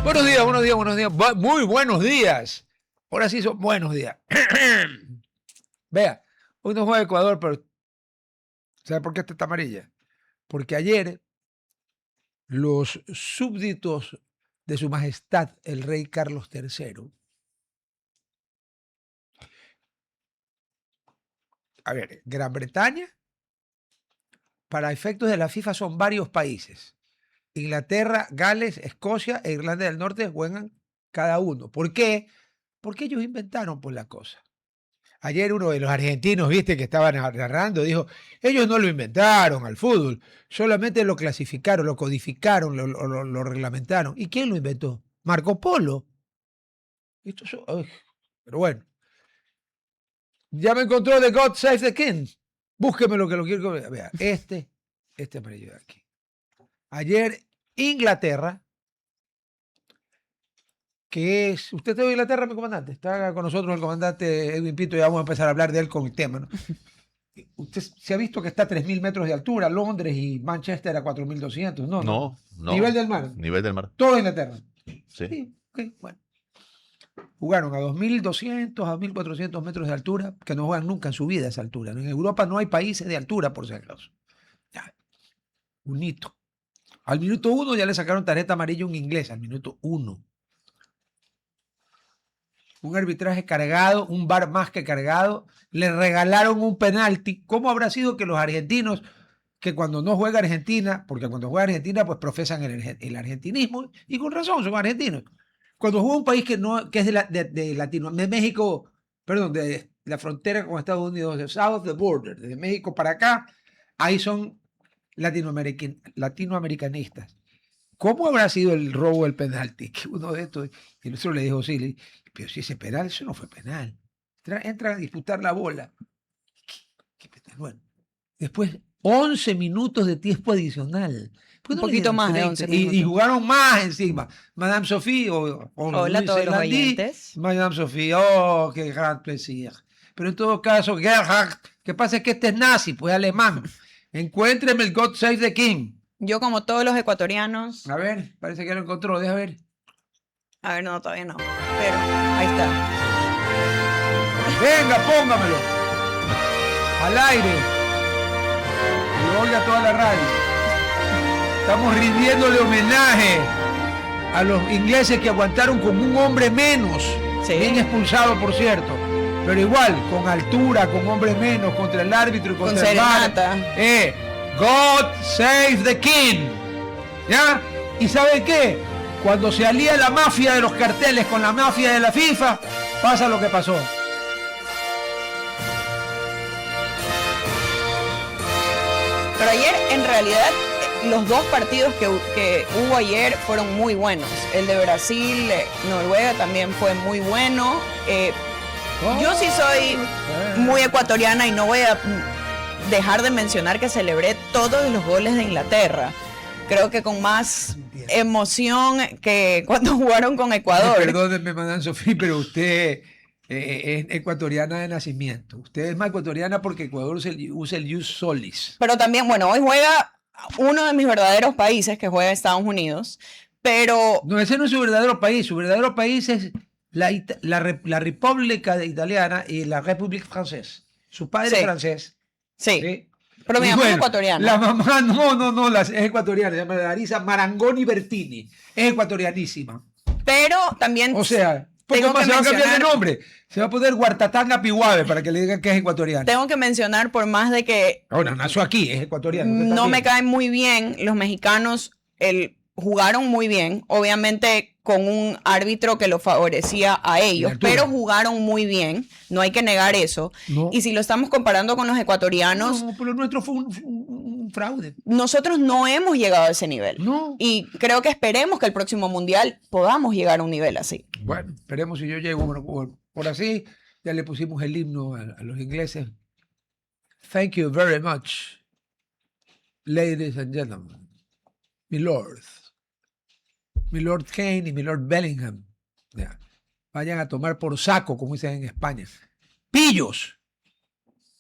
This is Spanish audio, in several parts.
Buenos días, buenos días, buenos días. Muy buenos días. Ahora sí son buenos días. Vea, hoy no juega Ecuador, pero ¿sabe por qué esta está amarilla? Porque ayer los súbditos de su majestad, el rey Carlos III, a ver, Gran Bretaña, para efectos de la FIFA son varios países. Inglaterra, Gales, Escocia e Irlanda del Norte juegan cada uno. ¿Por qué? Porque ellos inventaron por la cosa. Ayer uno de los argentinos, viste, que estaban narrando, dijo, ellos no lo inventaron al fútbol, solamente lo clasificaron, lo codificaron, lo reglamentaron. ¿Y quién lo inventó? Marco Polo. Pero bueno. Ya me encontró The God Save the King. Búsqueme lo que lo quiero ver. Vea, este amarillo de aquí. Ayer, Inglaterra, que es... ¿Usted está en Inglaterra, mi comandante? Está con nosotros el comandante Edwin Pinto y vamos a empezar a hablar de él con el tema, ¿no? Usted se ha visto que está a 3.000 metros de altura, Londres y Manchester a 4.200, ¿no? No. Nivel del mar. Nivel del mar. Todo Inglaterra. Sí. Okay, bueno. Jugaron a 2.200, a 1.400 metros de altura, que no juegan nunca en su vida a esa altura. En Europa no hay países de altura, por si acaso. Ya. Un hito. Al minuto 1 ya le sacaron tarjeta amarilla a un inglés, al minuto 1. Un arbitraje cargado, un VAR más que cargado. Le regalaron un penalti. ¿Cómo habrá sido que los argentinos, que cuando no juega Argentina, porque cuando juega Argentina, pues profesan el argentinismo, y con razón, son argentinos. Cuando juega un país que es de México, perdón, de la frontera con Estados Unidos, de South the Border, desde México para acá, ahí son latinoamericanistas. ¿Cómo habrá sido el robo del penalti? Que uno de estos, y el otro le dijo, sí, pero si ese penal, eso no fue penal. Entra a disputar la bola. ¿Qué penal? Bueno, después 11 minutos de tiempo adicional. Un poquito más de 11 minutos. Y jugaron más encima. Madame Sophie Hola a todos los oyentes. Madame Sophie, oh, qué gran placer. Pero en todo caso, Gerhard, que pasa es que este es nazi, pues alemán. Encuéntreme el God Save the King. Yo, como todos los ecuatorianos. A ver, parece que lo encontró, deja ver. A ver, no, todavía no. Pero ahí está. Venga, póngamelo. Al aire. Que lo oiga toda la radio. Estamos rindiéndole homenaje a los ingleses que aguantaron con un hombre menos. Sí. Bien expulsado, por cierto. Pero igual, con altura, con hombre menos, contra el árbitro y contra el VAR. God Save the King. ¿Ya? ¿Y sabe qué? Cuando se alía la mafia de los carteles con la mafia de la FIFA, pasa lo que pasó. Pero ayer, en realidad, los dos partidos que hubo ayer fueron muy buenos. El de Brasil, Noruega también fue muy bueno. Yo sí soy muy ecuatoriana y no voy a dejar de mencionar que celebré todos los goles de Inglaterra. Creo que con más emoción que cuando jugaron con Ecuador. Perdónenme, Madame Sophie, pero usted es ecuatoriana de nacimiento. Usted es más ecuatoriana porque Ecuador usa el jus solis. Pero también, bueno, hoy juega uno de mis verdaderos países, que juega Estados Unidos, pero... No, ese no es su verdadero país. Su verdadero país es la República Italiana y la République Française. Su padre es francés. Sí. Pero mi mamá es ecuatoriana. La mamá, no, es ecuatoriana. Se llama Larisa Marangoni Bertini. Es ecuatorianísima. Pero también... O sea, poco más se va a cambiar de nombre. Se va a poner Huartatanga Pihuave para que le digan que es ecuatoriana. Tengo que mencionar, por más de que... Ahora, nació aquí, es ecuatoriano. No me caen muy bien los mexicanos. Jugaron muy bien, obviamente con un árbitro que lo favorecía a ellos, pero jugaron muy bien, no hay que negar eso. No. Y si lo estamos comparando con los ecuatorianos... No, pero el nuestro fue un fraude. Nosotros no hemos llegado a ese nivel. No. Y creo que esperemos que el próximo Mundial podamos llegar a un nivel así. Bueno, esperemos si yo llego por así. Ya le pusimos el himno a los ingleses. Thank you very much, ladies and gentlemen. My Lord Kane y mi Lord Bellingham. Ya. Vayan a tomar por saco, como dicen en España. ¡Pillos!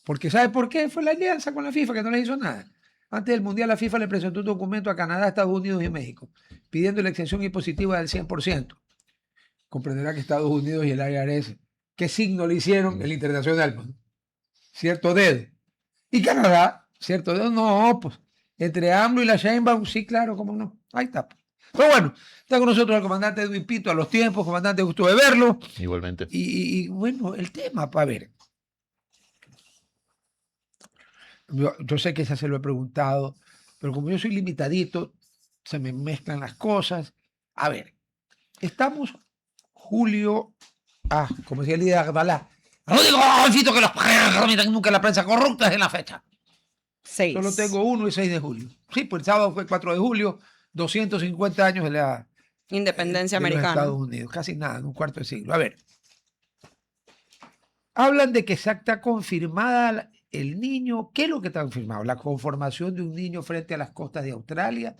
Porque ¿sabe por qué? Fue la alianza con la FIFA que no les hizo nada. Antes del Mundial, la FIFA le presentó un documento a Canadá, Estados Unidos y México, pidiendo la exención impositiva del 100%. Comprenderá que Estados Unidos y el IRS, ¿qué signo le hicieron? El internacional, pues. Cierto dedo. Y Canadá, cierto dedo, no, pues. Entre AMLO y la Sheinbaum, sí, claro, cómo no. Ahí está. Pero bueno, está con nosotros el comandante Edwin Pito a los tiempos. Comandante, gusto de verlo. Igualmente. Y bueno, el tema, para ver. Yo sé que esa se lo he preguntado, pero como yo soy limitadito, se me mezclan las cosas. A ver, estamos julio, como decía el líder Agbalá, no digo, Fito, que los nunca la prensa corrupta es en la fecha. 6. Solo tengo 1 y 6 de julio. Sí, pues el sábado fue 4 de julio, 250 años de la Independencia de los americana. Estados Unidos, casi nada, en un cuarto de siglo. A ver, hablan de que está confirmada el Niño. ¿Qué es lo que está confirmado? La conformación de un niño frente a las costas de Australia,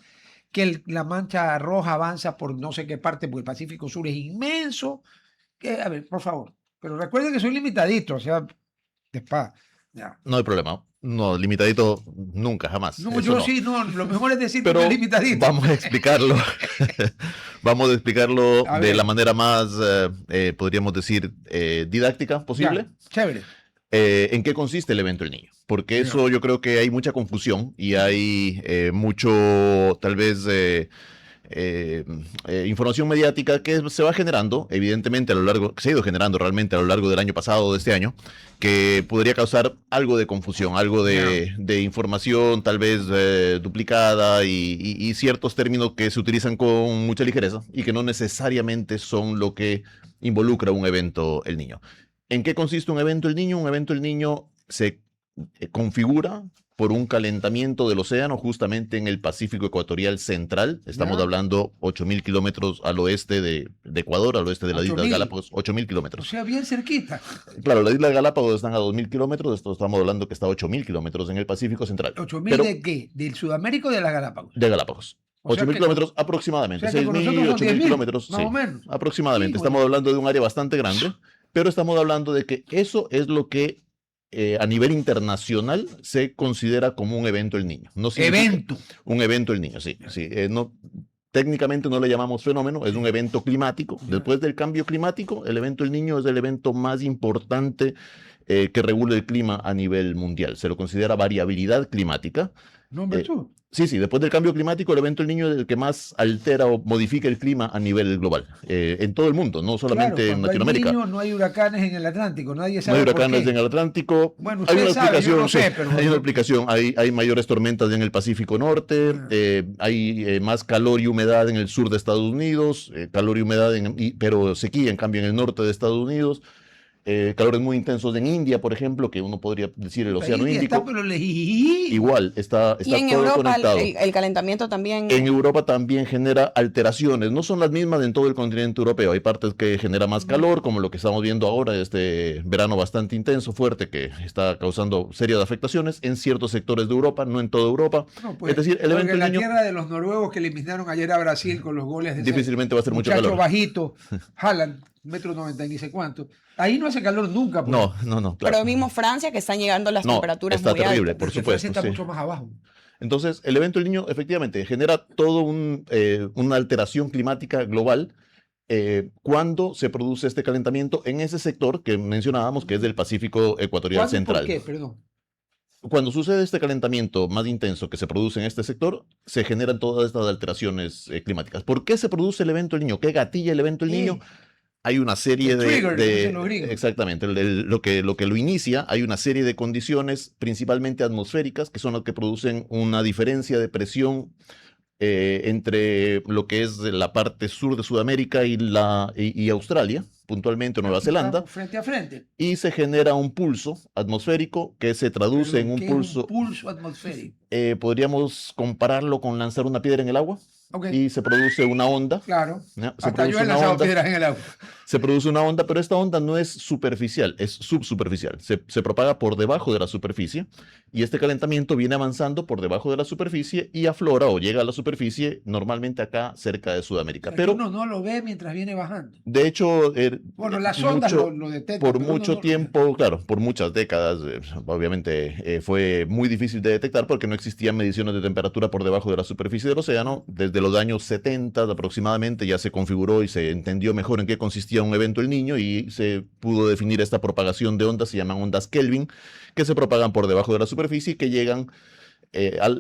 que la mancha roja avanza por no sé qué parte, porque el Pacífico Sur es inmenso. A ver, por favor, pero recuerden que soy limitadito, o sea, ya. No hay problema. No, limitadito nunca, jamás. No, Eso yo no. sí, no, lo mejor es decir Pero que es limitadito. vamos a explicarlo. Vamos a explicarlo A de ver. la manera más, podríamos decir, didáctica posible. Ya, chévere. ¿En qué consiste el evento del niño? Porque eso yo creo que hay mucha confusión y hay mucho, tal vez, información mediática que se va generando, evidentemente, que se ha ido generando realmente a lo largo del año pasado, de este año, que podría causar algo de confusión, algo de información tal vez duplicada y ciertos términos que se utilizan con mucha ligereza y que no necesariamente son lo que involucra un evento el niño. ¿En qué consiste un evento el niño? Un evento el niño se configura por un calentamiento del océano justamente en el Pacífico Ecuatorial Central. Estamos hablando 8.000 kilómetros al oeste de Ecuador, al oeste de las Islas Galápagos, 8.000 O kilómetros. sea, bien cerquita. Claro, las Islas Galápagos están a 2.000 kilómetros, estamos hablando que está a 8.000 kilómetros en el Pacífico Central. ¿8.000 de qué? ¿Del Sudamérica o de las Galápagos? De Galápagos. O sea 8.000 que- kilómetros aproximadamente, o sea que con 6.000, nosotros son 8.000 10.000, kilómetros, más sí, o menos. aproximadamente. Sí, bueno. Estamos hablando de un área bastante grande, pero estamos hablando de que eso es lo que a nivel internacional se considera como un evento el niño. No significa- Evento. Un evento el niño, sí. Sí. Técnicamente no le llamamos fenómeno, es un evento climático. Después del cambio climático, el evento el niño es el evento más importante que regula el clima a nivel mundial. Se lo considera variabilidad climática. No, hombre, tú. Sí, después del cambio climático, el evento el niño es el que más altera o modifica el clima a nivel global, en todo el mundo, no solamente Claro, en cuando Latinoamérica. Hay niños, no hay huracanes en el Atlántico, nadie No sabe hay por huracanes qué. en el Atlántico. Bueno, Hay una ustedes saben, yo explicación, no sé, sí, pero- hay una explicación. Hay mayores tormentas en el Pacífico Norte, hay más calor y humedad en el sur de Estados Unidos, calor y humedad, pero sequía en cambio en el norte de Estados Unidos. Calores muy intensos en India, por ejemplo, que uno podría decir el La Océano India Índico. está, pero lejí. Igual, está Y en todo Europa conectado. el calentamiento también. En Europa también genera alteraciones, no son las mismas en todo el continente europeo, hay partes que genera más calor, como lo que estamos viendo ahora, este verano bastante intenso, fuerte, que está causando serias afectaciones en ciertos sectores de Europa, no en toda Europa. No, pues, Es decir, el porque evento del la niño tierra de los noruegos que eliminaron ayer a Brasil con los goles de ese difícilmente va a ser mucho muchacho calor. bajito, Haaland, 1,90 m y ni sé cuánto. Ahí no hace calor nunca. Pues. No, claro. Pero mismo Francia, que están llegando las No, temperaturas está muy terrible, altas. por Porque supuesto, Francia está sí. mucho más abajo. Entonces, el evento del niño efectivamente genera todo una alteración climática global cuando se produce este calentamiento en ese sector que mencionábamos, que es del Pacífico Ecuatorial ¿Cuándo y Central. por qué? Perdón. Cuando sucede este calentamiento más intenso que se produce en este sector, se generan todas estas alteraciones climáticas. ¿Por qué se produce el evento del niño? ¿Qué gatilla el evento del niño? Hay una serie El trigger, dicen los gringos. exactamente, lo que lo inicia, hay una serie de condiciones, principalmente atmosféricas, que son las que producen una diferencia de presión entre lo que es la parte sur de Sudamérica y Australia, puntualmente Nueva Zelanda, Estamos frente a frente. y se genera un pulso atmosférico que se traduce Pero, en un ¿qué es pulso. un pulso atmosférico? Podríamos compararlo con lanzar una piedra en el agua. Ok. y se produce una onda. Claro. ¿Ya? Se Hasta yo produce he una lanzado onda. piedras en el agua. Se produce una onda, pero esta onda no es superficial, es subsuperficial. Se propaga por debajo de la superficie y este calentamiento viene avanzando por debajo de la superficie y aflora o llega a la superficie normalmente acá cerca de Sudamérica. Pero Pero uno no lo ve mientras viene bajando. de hecho, Bueno, las ondas lo detectan. por pero uno mucho no- tiempo, claro, por muchas décadas, obviamente fue muy difícil de detectar porque no existían mediciones de temperatura por debajo de la superficie del océano. Desde los años 70 aproximadamente ya se configuró y se entendió mejor en qué consistía un evento El Niño y se pudo definir esta propagación de ondas, se llaman ondas Kelvin, que se propagan por debajo de la superficie y que llegan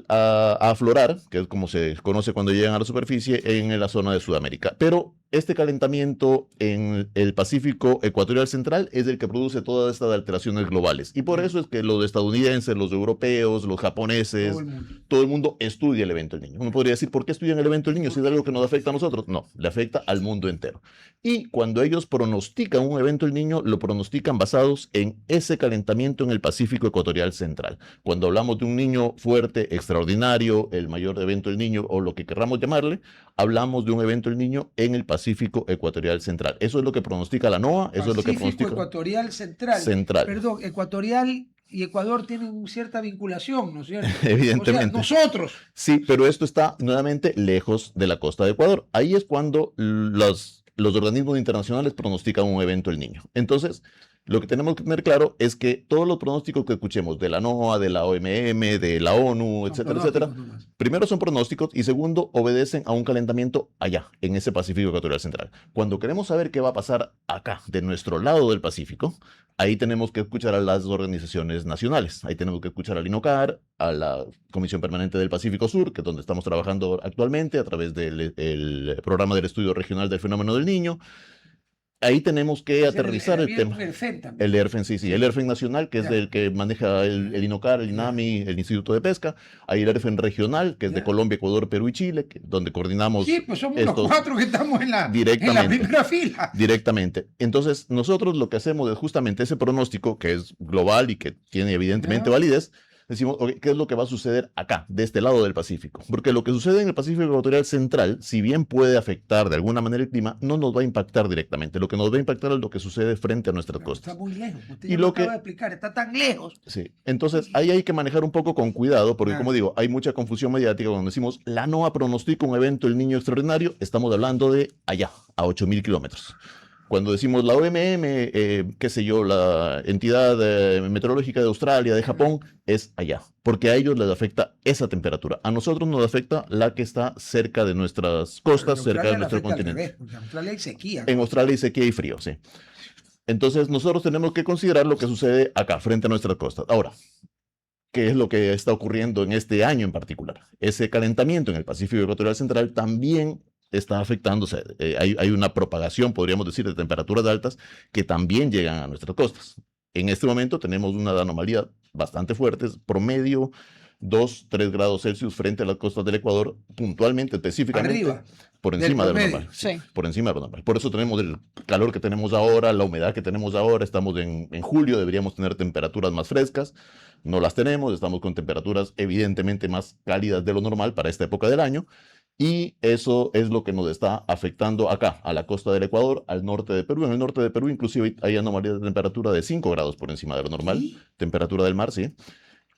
a aflorar, que es como se conoce cuando llegan a la superficie, en la zona de Sudamérica. Pero este calentamiento en el Pacífico ecuatorial central es el que produce todas estas alteraciones globales. Y por eso es que los estadounidenses, los europeos, los japoneses, Todo el mundo. todo el mundo estudia el evento del Niño. Uno podría decir, ¿por qué estudian el evento del Niño si es algo que nos afecta a nosotros? No, le afecta al mundo entero. Y cuando ellos pronostican un evento del Niño, lo pronostican basados en ese calentamiento en el Pacífico ecuatorial central. Cuando hablamos de un niño fuerte, extraordinario, el mayor evento del Niño o lo que querramos llamarle, hablamos de un evento del Niño en el Pacífico ecuatorial central. Eso es lo que pronostica la NOAA, eso es lo que Pacífico pronostica ecuatorial central. central. Perdón, ecuatorial y Ecuador tienen cierta vinculación, ¿no es cierto? Evidentemente. O sea, nosotros. Sí, pero esto está nuevamente lejos de la costa de Ecuador. Ahí es cuando los organismos internacionales pronostican un evento El Niño. Entonces, lo que tenemos que tener claro es que todos los pronósticos que escuchemos de la NOAA, de la OMM, de la ONU, Son etcétera, etcétera, pronósticos nomás. primero son pronósticos y segundo obedecen a un calentamiento allá, en ese Pacífico Ecuatorial Central. Cuando queremos saber qué va a pasar acá, de nuestro lado del Pacífico, ahí tenemos que escuchar a las organizaciones nacionales. Ahí tenemos que escuchar al INOCAR, a la Comisión Permanente del Pacífico Sur, que es donde estamos trabajando actualmente a través del el programa del estudio regional del fenómeno del Niño. Ahí tenemos que aterrizar el tema. El FEN también. El ERFEN, sí, el ERFEN nacional, que es Ya. el que maneja el INOCAR, el INAMI, el Instituto de Pesca. Hay el ERFEN regional, que es de Ya. Colombia, Ecuador, Perú y Chile, donde coordinamos Sí, pues somos los estos 4 que estamos en la directamente. primera fila. directamente. Entonces, nosotros lo que hacemos es justamente ese pronóstico, que es global y que tiene evidentemente Ya. validez. Decimos, ok, ¿qué es lo que va a suceder acá, de este lado del Pacífico? Porque lo que sucede en el Pacífico Ecuatorial Central, si bien puede afectar de alguna manera el clima, no nos va a impactar directamente. Lo que nos va a impactar es lo que sucede frente a nuestras Pero costas. está muy lejos. Usted Y ya lo lo que- acaba de explicar, está tan lejos. Sí, entonces ahí hay que manejar un poco con cuidado, porque Ah. como digo, hay mucha confusión mediática cuando decimos la NOAA pronostica un evento El Niño extraordinario, estamos hablando de allá, a 8.000 kilómetros. Cuando decimos la OMM, qué sé yo, la entidad meteorológica de Australia, de Japón, es allá, porque a ellos les afecta esa temperatura. A nosotros nos afecta la que está cerca de nuestras costas, En cerca de Australia nuestro le afecta al continente. revés, porque en Australia hay sequía. En Australia hay sequía y frío, sí. Entonces nosotros tenemos que considerar lo que sucede acá, frente a nuestras costas. Ahora, ¿qué es lo que está ocurriendo en este año en particular? Ese calentamiento en el Pacífico Ecuatorial Central también está afectándose. Hay una propagación, podríamos decir, de temperaturas altas que también llegan a nuestras costas. En este momento tenemos una anomalía bastante fuerte, promedio 2-3 grados Celsius frente a las costas del Ecuador, puntualmente, específicamente. Arriba. Por del encima de lo promedio. normal. Sí. Por encima de lo normal. Por eso tenemos el calor que tenemos ahora, la humedad que tenemos ahora. Estamos en julio, deberíamos tener temperaturas más frescas. No las tenemos, estamos con temperaturas evidentemente más cálidas de lo normal para esta época del año. Y eso es lo que nos está afectando acá, a la costa del Ecuador, al norte de Perú. En el norte de Perú inclusive hay anomalías de temperatura de 5 grados por encima de lo normal. ¿Sí? Temperatura del mar, sí.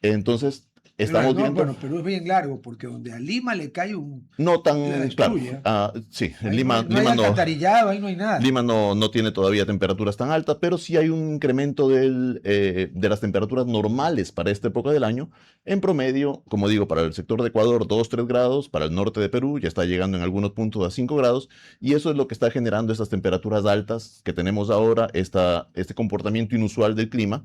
Entonces, Pero estamos no, viendo... Bueno, Perú es bien largo, porque donde a Lima le cae un... No tan la claro. destruye. Sí, en ahí Lima, no hay Lima no, alcantarillado, ahí no hay nada. Lima no tiene todavía temperaturas tan altas, pero sí hay un incremento de las temperaturas normales para esta época del año. En promedio, como digo, para el sector de Ecuador, 2-3 grados, para el norte de Perú ya está llegando en algunos puntos a 5 grados, y eso es lo que está generando estas temperaturas altas que tenemos ahora, este comportamiento inusual del clima.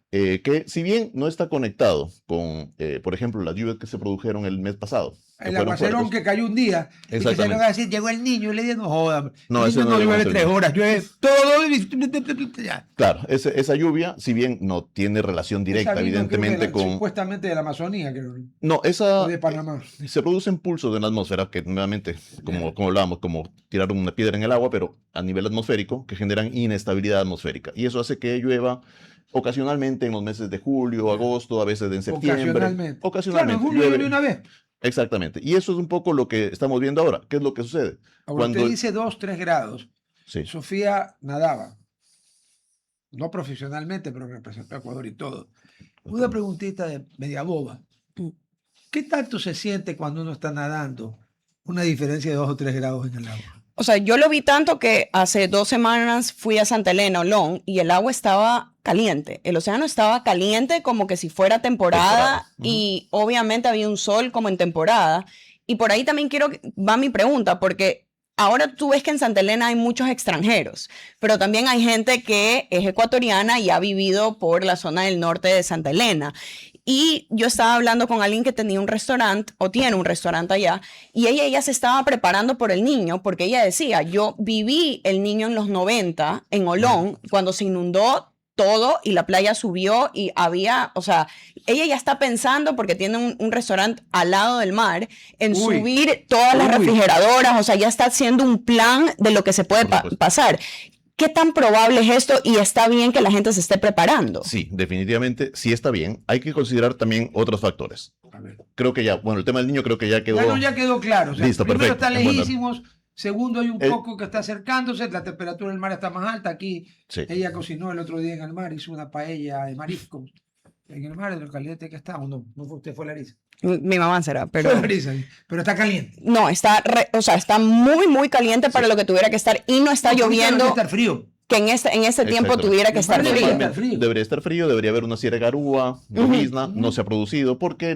Que si bien no está conectado con, por ejemplo, las lluvias que se produjeron el mes pasado. que El fueron aguacerón fuertes. que cayó un día, y que se Exactamente. le va a decir, llegó el niño, y le dije, no joda, No, el ese niño no no llegó a llueve ser 3 niño. horas, llueve todo, ya. Claro, esa lluvia, si bien no tiene relación directa, Esa vino, creo que evidentemente, con... supuestamente de la Amazonía, creo, No, esa... o de Panamá. Se producen pulsos en la atmósfera que nuevamente, como hablábamos, como tirar una piedra en el agua, pero a nivel atmosférico, que generan inestabilidad atmosférica. Y eso hace que llueva ocasionalmente en los meses de julio, agosto, a veces en septiembre. Ocasionalmente. Ocasionalmente. Claro, en julio llueve. llueve una vez. Exactamente. Y eso es un poco lo que estamos viendo ahora. ¿Qué es lo que sucede? Ahora Cuando... usted dice 2, 3 grados. Sí. Sofía nadaba, no profesionalmente, pero representó a Ecuador y todo. Una preguntita de media boba. ¿Qué tanto se siente cuando uno está nadando una diferencia de 2 o 3 grados en el agua? O sea, yo lo vi tanto que hace 2 semanas fui a Santa Elena, Olón, y el agua estaba caliente. El océano estaba caliente como que si fuera temporada y obviamente había un sol como en temporada. Y por ahí también va mi pregunta, porque ahora tú ves que en Santa Elena hay muchos extranjeros, pero también hay gente que es ecuatoriana y ha vivido por la zona del norte de Santa Elena. Y yo estaba hablando con alguien que tenía un restaurante, o tiene un restaurante allá, y ella se estaba preparando por el niño, porque ella decía, yo viví el niño en los 90, en Olón, cuando se inundó todo y la playa subió y había, o sea, ella ya está pensando, porque tiene un restaurante al lado del mar, en subir todas las refrigeradoras, o sea, ya está haciendo un plan de lo que se puede pasar. ¿Qué tan probable es esto y está bien que la gente se esté preparando? Sí, definitivamente sí está bien. Hay que considerar también otros factores. Creo que ya, bueno, el tema del niño creo que ya quedó... Ya quedó claro. O sea, listo, primero perfecto. está lejísimos, segundo hay un poco que está acercándose, la temperatura del mar está más alta. Aquí ella cocinó el otro día en el mar, hizo una paella de mariscos. En el mar, de lo caliente que está, ¿o no? No fue usted, fue Larisa. Mi mamá será, pero... Fue Larisa, pero está caliente. No, o sea, está muy, muy caliente para lo que tuviera que estar y no está lloviendo. Debería estar frío. Que en este tiempo tuviera que estar frío. Debería estar frío, debería haber una sierra garúa, llovizna, no se ha producido, porque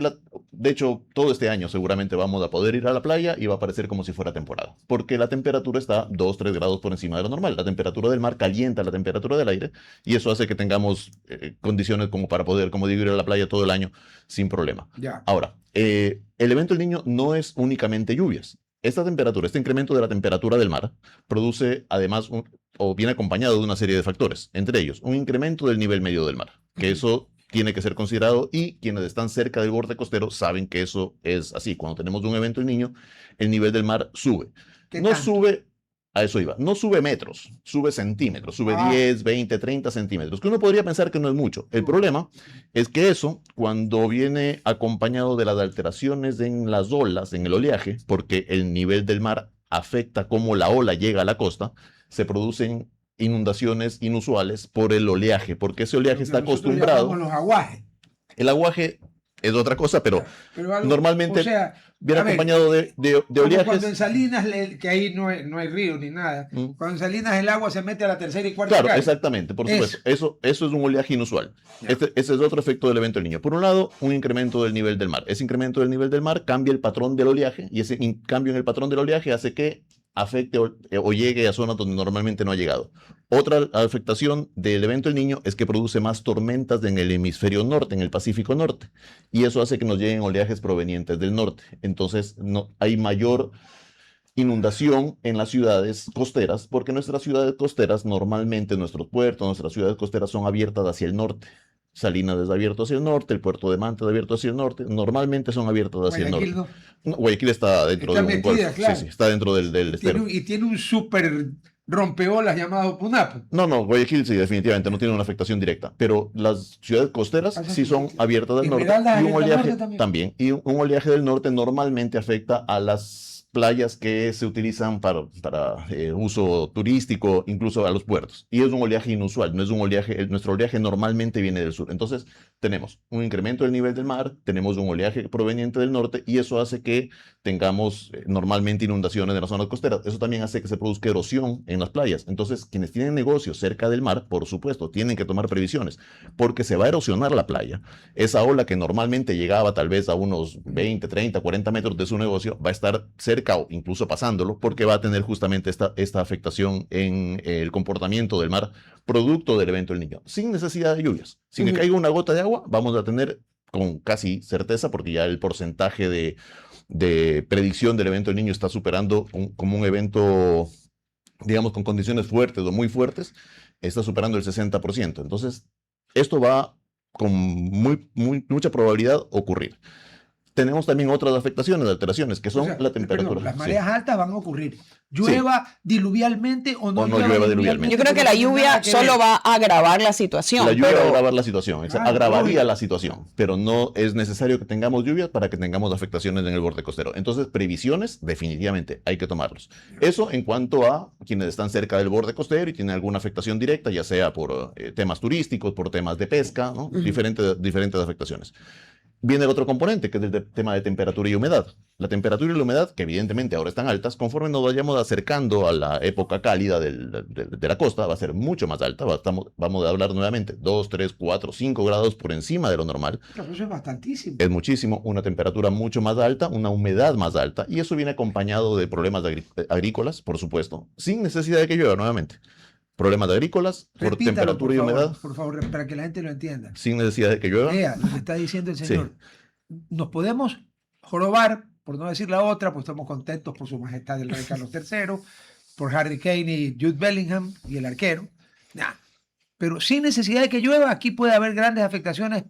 de hecho todo este año seguramente vamos a poder ir a la playa y va a parecer como si fuera temporada, porque la temperatura está 2, 3 grados por encima de lo normal. La temperatura del mar calienta la temperatura del aire y eso hace que tengamos condiciones como para poder, como digo, ir a la playa todo el año sin problema. Ahora, el evento del Niño no es únicamente lluvias. Esta temperatura, este incremento de la temperatura del mar, produce además o viene acompañado de una serie de factores, entre ellos un incremento del nivel medio del mar, que eso tiene que ser considerado y quienes están cerca del borde costero saben que eso es así. Cuando tenemos un evento del Niño, el nivel del mar sube. No sube, a eso iba, no sube metros, sube centímetros, sube 10, 20, 30 centímetros, que uno podría pensar que no es mucho. El problema es que eso, cuando viene acompañado de las alteraciones en las olas, en el oleaje, porque el nivel del mar afecta cómo la ola llega a la costa, se producen inundaciones inusuales por el oleaje, porque ese oleaje está acostumbrado. Los aguajes. El aguaje es otra cosa, pero normalmente viene acompañado de oleajes. Cuando en Salinas, que ahí no hay río ni nada, cuando en Salinas el agua se mete a la tercera y cuarta calle. Exactamente, por supuesto. Eso es un oleaje inusual. Ese es otro efecto del evento del Niño. Por un lado, un incremento del nivel del mar. Ese incremento del nivel del mar cambia el patrón del oleaje y ese cambio en el patrón del oleaje hace que afecte o llegue a zonas donde normalmente no ha llegado. Otra afectación del evento del Niño es que produce más tormentas en el hemisferio norte, en el Pacífico Norte, y eso hace que nos lleguen oleajes provenientes del norte. Entonces hay mayor inundación en las ciudades costeras, porque nuestras ciudades costeras, normalmente nuestros puertos, nuestras ciudades costeras son abiertas hacia el norte. Salinas es abierto hacia el norte, el puerto de Manta es abierto hacia el norte, normalmente son abiertos hacia el norte. No, Guayaquil está dentro de un puerto. Claro. Sí, está dentro del estero. Y tiene un súper rompeolas llamado Punapo. No, Guayaquil sí, definitivamente no tiene una afectación directa, pero las ciudades costeras sí son abiertas del norte. Y un oleaje también. Y un oleaje del norte normalmente afecta a las playas que se utilizan para uso turístico, incluso a los puertos. Y es un oleaje inusual, no es un oleaje, nuestro oleaje normalmente viene del sur. Entonces tenemos un incremento del nivel del mar, tenemos un oleaje proveniente del norte y eso hace que tengamos normalmente inundaciones en las zonas costeras. Eso también hace que se produzca erosión en las playas. Entonces quienes tienen negocios cerca del mar, por supuesto, tienen que tomar previsiones porque se va a erosionar la playa. Esa ola que normalmente llegaba tal vez a unos 20, 30, 40 metros de su negocio va a estar cerca o incluso pasándolo, porque va a tener justamente esta afectación en el comportamiento del mar, producto del evento del Niño, sin necesidad de lluvias. Sin que caiga una gota de agua, vamos a tener con casi certeza, porque ya el porcentaje de predicción del evento del Niño está superando como un evento, digamos, con condiciones fuertes o muy fuertes, está superando el 60%. Entonces, esto va con mucha probabilidad ocurrir. Tenemos también otras afectaciones, alteraciones, que son O sea, la temperatura. perdón, las Sí. mareas altas van a ocurrir. ¿Llueva diluvialmente o no, O no llueva diluvialmente. Yo creo que la lluvia solo va a agravar la situación. La lluvia va a pero agravar la situación, Claro, agravaría obvio. la situación, pero no es necesario que tengamos lluvias para que tengamos afectaciones en el borde costero. Entonces, previsiones, definitivamente, hay que tomarlos. Eso en cuanto a quienes están cerca del borde costero y tienen alguna afectación directa, ya sea por temas turísticos, por temas de pesca, ¿no? Diferentes afectaciones. Viene el otro componente, que es el tema de temperatura y humedad. La temperatura y la humedad, que evidentemente ahora están altas, conforme nos vayamos acercando a la época cálida de la costa, va a ser mucho más alta. Vamos a hablar nuevamente 2, 3, 4, 5 grados por encima de lo normal. Claro, eso es bastantísimo. Es muchísimo, una temperatura mucho más alta, una humedad más alta, y eso viene acompañado de problemas agrícolas, por supuesto, sin necesidad de que llueva nuevamente. Problemas agrícolas por Repítalo, temperatura y humedad, por favor, para que la gente lo entienda. sin necesidad de que llueva. Vea lo que está diciendo el Sí. señor. Nos podemos jorobar, por no decir la otra, pues estamos contentos por su majestad el rey Carlos III, por Harry Kane y Jude Bellingham y el arquero. Nah. Pero sin necesidad de que llueva, aquí puede haber grandes afectaciones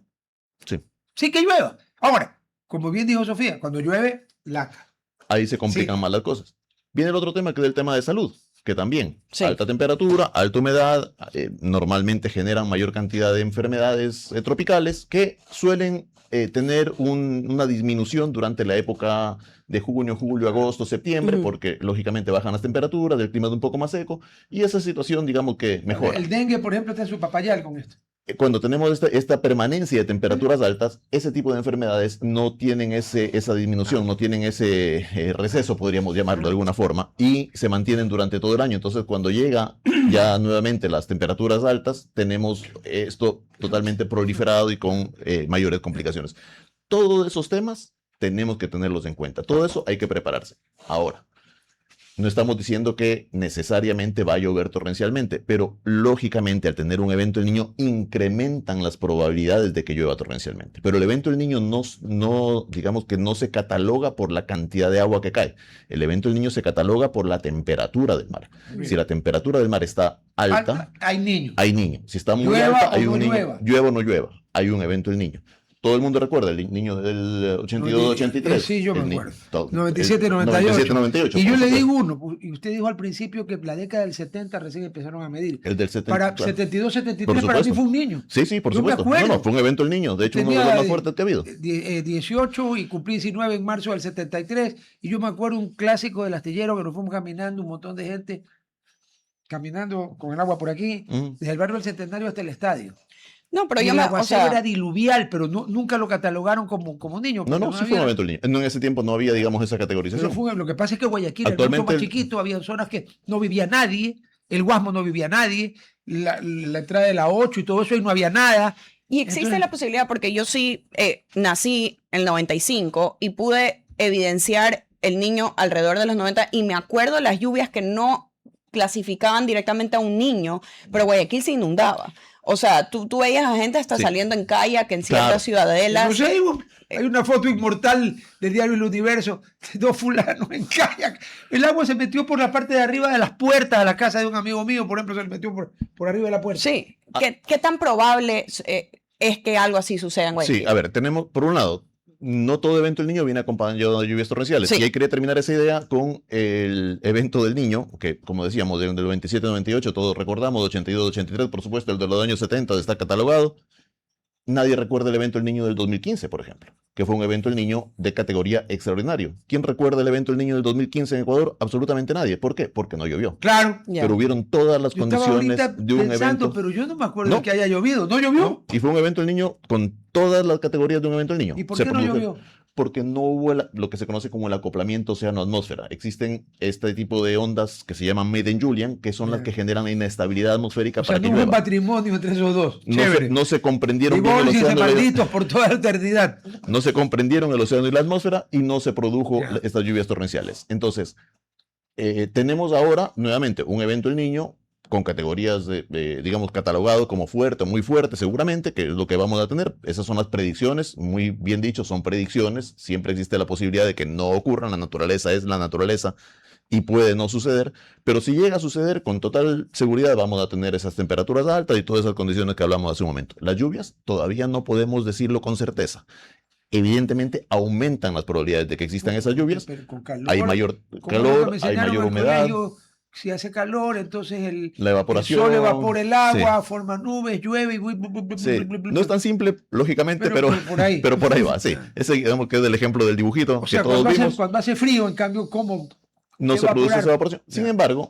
Sí. sin que llueva. Ahora, como bien dijo Sofía, cuando llueve, laca. Ahí se complican más las cosas. Viene el otro tema, que es el tema de salud, que también Sí. alta temperatura, alta humedad, normalmente generan mayor cantidad de enfermedades tropicales que suelen tener una disminución durante la época de junio, julio, agosto, septiembre, porque lógicamente bajan las temperaturas, el clima es un poco más seco y esa situación, digamos que mejora. El dengue, por ejemplo, está en su papayal con esto. Cuando tenemos esta permanencia de temperaturas altas, ese tipo de enfermedades no tienen esa disminución, no tienen ese receso, podríamos llamarlo de alguna forma, y se mantienen durante todo el año. Entonces, cuando llega ya nuevamente las temperaturas altas, tenemos esto totalmente proliferado y con mayores complicaciones. Todos esos temas tenemos que tenerlos en cuenta. Todo eso hay que prepararse. Ahora, no estamos diciendo que necesariamente va a llover torrencialmente, pero lógicamente al tener un evento del Niño incrementan las probabilidades de que llueva torrencialmente. Pero el evento del Niño digamos que no se cataloga por la cantidad de agua que cae. El evento del Niño se cataloga por la temperatura del mar. Bien. Si la temperatura del mar está alta, Hay niños. hay niño. Si está muy Llueva alta, o hay no un niño. llueva. Llueva o no llueva, hay un evento del Niño. Todo el mundo recuerda el niño del 82-83. Sí, yo me El niño. acuerdo. Todo. 97-98. 97-98. Y yo por le supuesto. digo uno, y usted dijo al principio que la década del 70 recién empezaron a medir. El del 70. Para claro. 72-73 Por para mí supuesto. fue un niño. Sí, por Yo me supuesto. acuerdo. No, fue un evento el niño. De hecho, uno de los Tenía más fuertes que ha habido. 18 y cumplí 19 en marzo del 73. Y yo me acuerdo un clásico del astillero que nos fuimos caminando, un montón de gente caminando con el agua por aquí, Ujú. desde el barrio del Centenario hasta el estadio. No, pero Y yo el me, o aguacero sea, era diluvial, pero nunca lo catalogaron como niño. No, porque no, sí fue un había- evento el niño. No, en ese tiempo no había, digamos, esa Pero categorización. lo que pasa es que Guayaquil era mucho Actualmente más chiquito, había zonas que no vivía nadie, el Guasmo no vivía nadie, la entrada de la 8 y todo eso, y no había nada. y existe Entonces- la posibilidad, porque yo sí nací en el 95 y pude evidenciar el niño alrededor de los 90 y me acuerdo las lluvias que no clasificaban directamente a un niño, pero Guayaquil se inundaba. O sea, tú veías a gente hasta Sí. saliendo en kayak en ciertas Claro. ciudadelas. No sé, hay una foto inmortal del diario El Universo, de dos fulanos en kayak. El agua se metió por la parte de arriba de las puertas a la casa de un amigo mío, por ejemplo, se le metió por arriba de la puerta. Sí, ¿qué tan probable es que algo así suceda en Guayaquil? Sí, a ver, tenemos, por un lado, no todo evento del niño viene acompañado de lluvias torrenciales. Sí. Y hay que terminar esa idea con el evento del niño, que como decíamos, del 97-98, todos recordamos, 82-83, por supuesto, el de los años 70 está catalogado. Nadie recuerda el evento del niño del 2015, por ejemplo, que fue un evento del niño de categoría extraordinario. ¿Quién recuerda el evento del niño del 2015 en Ecuador? Absolutamente nadie. ¿Por qué? Porque no llovió. Claro. Ya. Pero hubieron todas las Yo estaba condiciones ahorita de un pensando, evento. pero yo no me acuerdo No. de que haya llovido. ¿No llovió? ¿No? Y fue un evento del niño con todas las categorías de un evento del niño. ¿Y por Se qué no produjo- llovió? Porque no hubo lo que se conoce como el acoplamiento océano-atmósfera. Existen este tipo de ondas que se llaman Maiden-Julian, que son las Ya. que generan la inestabilidad atmosférica O sea, para que no hubo un llueva. matrimonio entre esos dos. No Chévere. no se comprendieron bien el Divórciense, océano, malditos, por toda la eternidad. no se comprendieron el océano y la atmósfera y no se produjo Ya. estas lluvias torrenciales. Entonces, tenemos ahora nuevamente un evento El Niño con categorías, digamos, catalogado como fuerte o muy fuerte, seguramente, que es lo que vamos a tener. Esas son las predicciones, muy bien dicho, son predicciones. Siempre existe la posibilidad de que no ocurran, la naturaleza es la naturaleza y puede no suceder, pero si llega a suceder, con total seguridad vamos a tener esas temperaturas altas y todas esas condiciones que hablamos hace un momento. Las lluvias todavía no podemos decirlo con certeza. evidentemente aumentan las probabilidades de que existan esas lluvias. Pero con calor, Hay mayor como calor, me hay enseñaron mayor en el humedad, colegio, si hace calor, entonces la evaporación. el sol evapora el agua, Sí. forma nubes, llueve y... Sí, no es tan simple, lógicamente, pero por ahí va, sí. Ese digamos que es el ejemplo del dibujito O sea, que todos vimos. cuando hace frío, en cambio, ¿cómo No se produce esa evaporar? evaporación.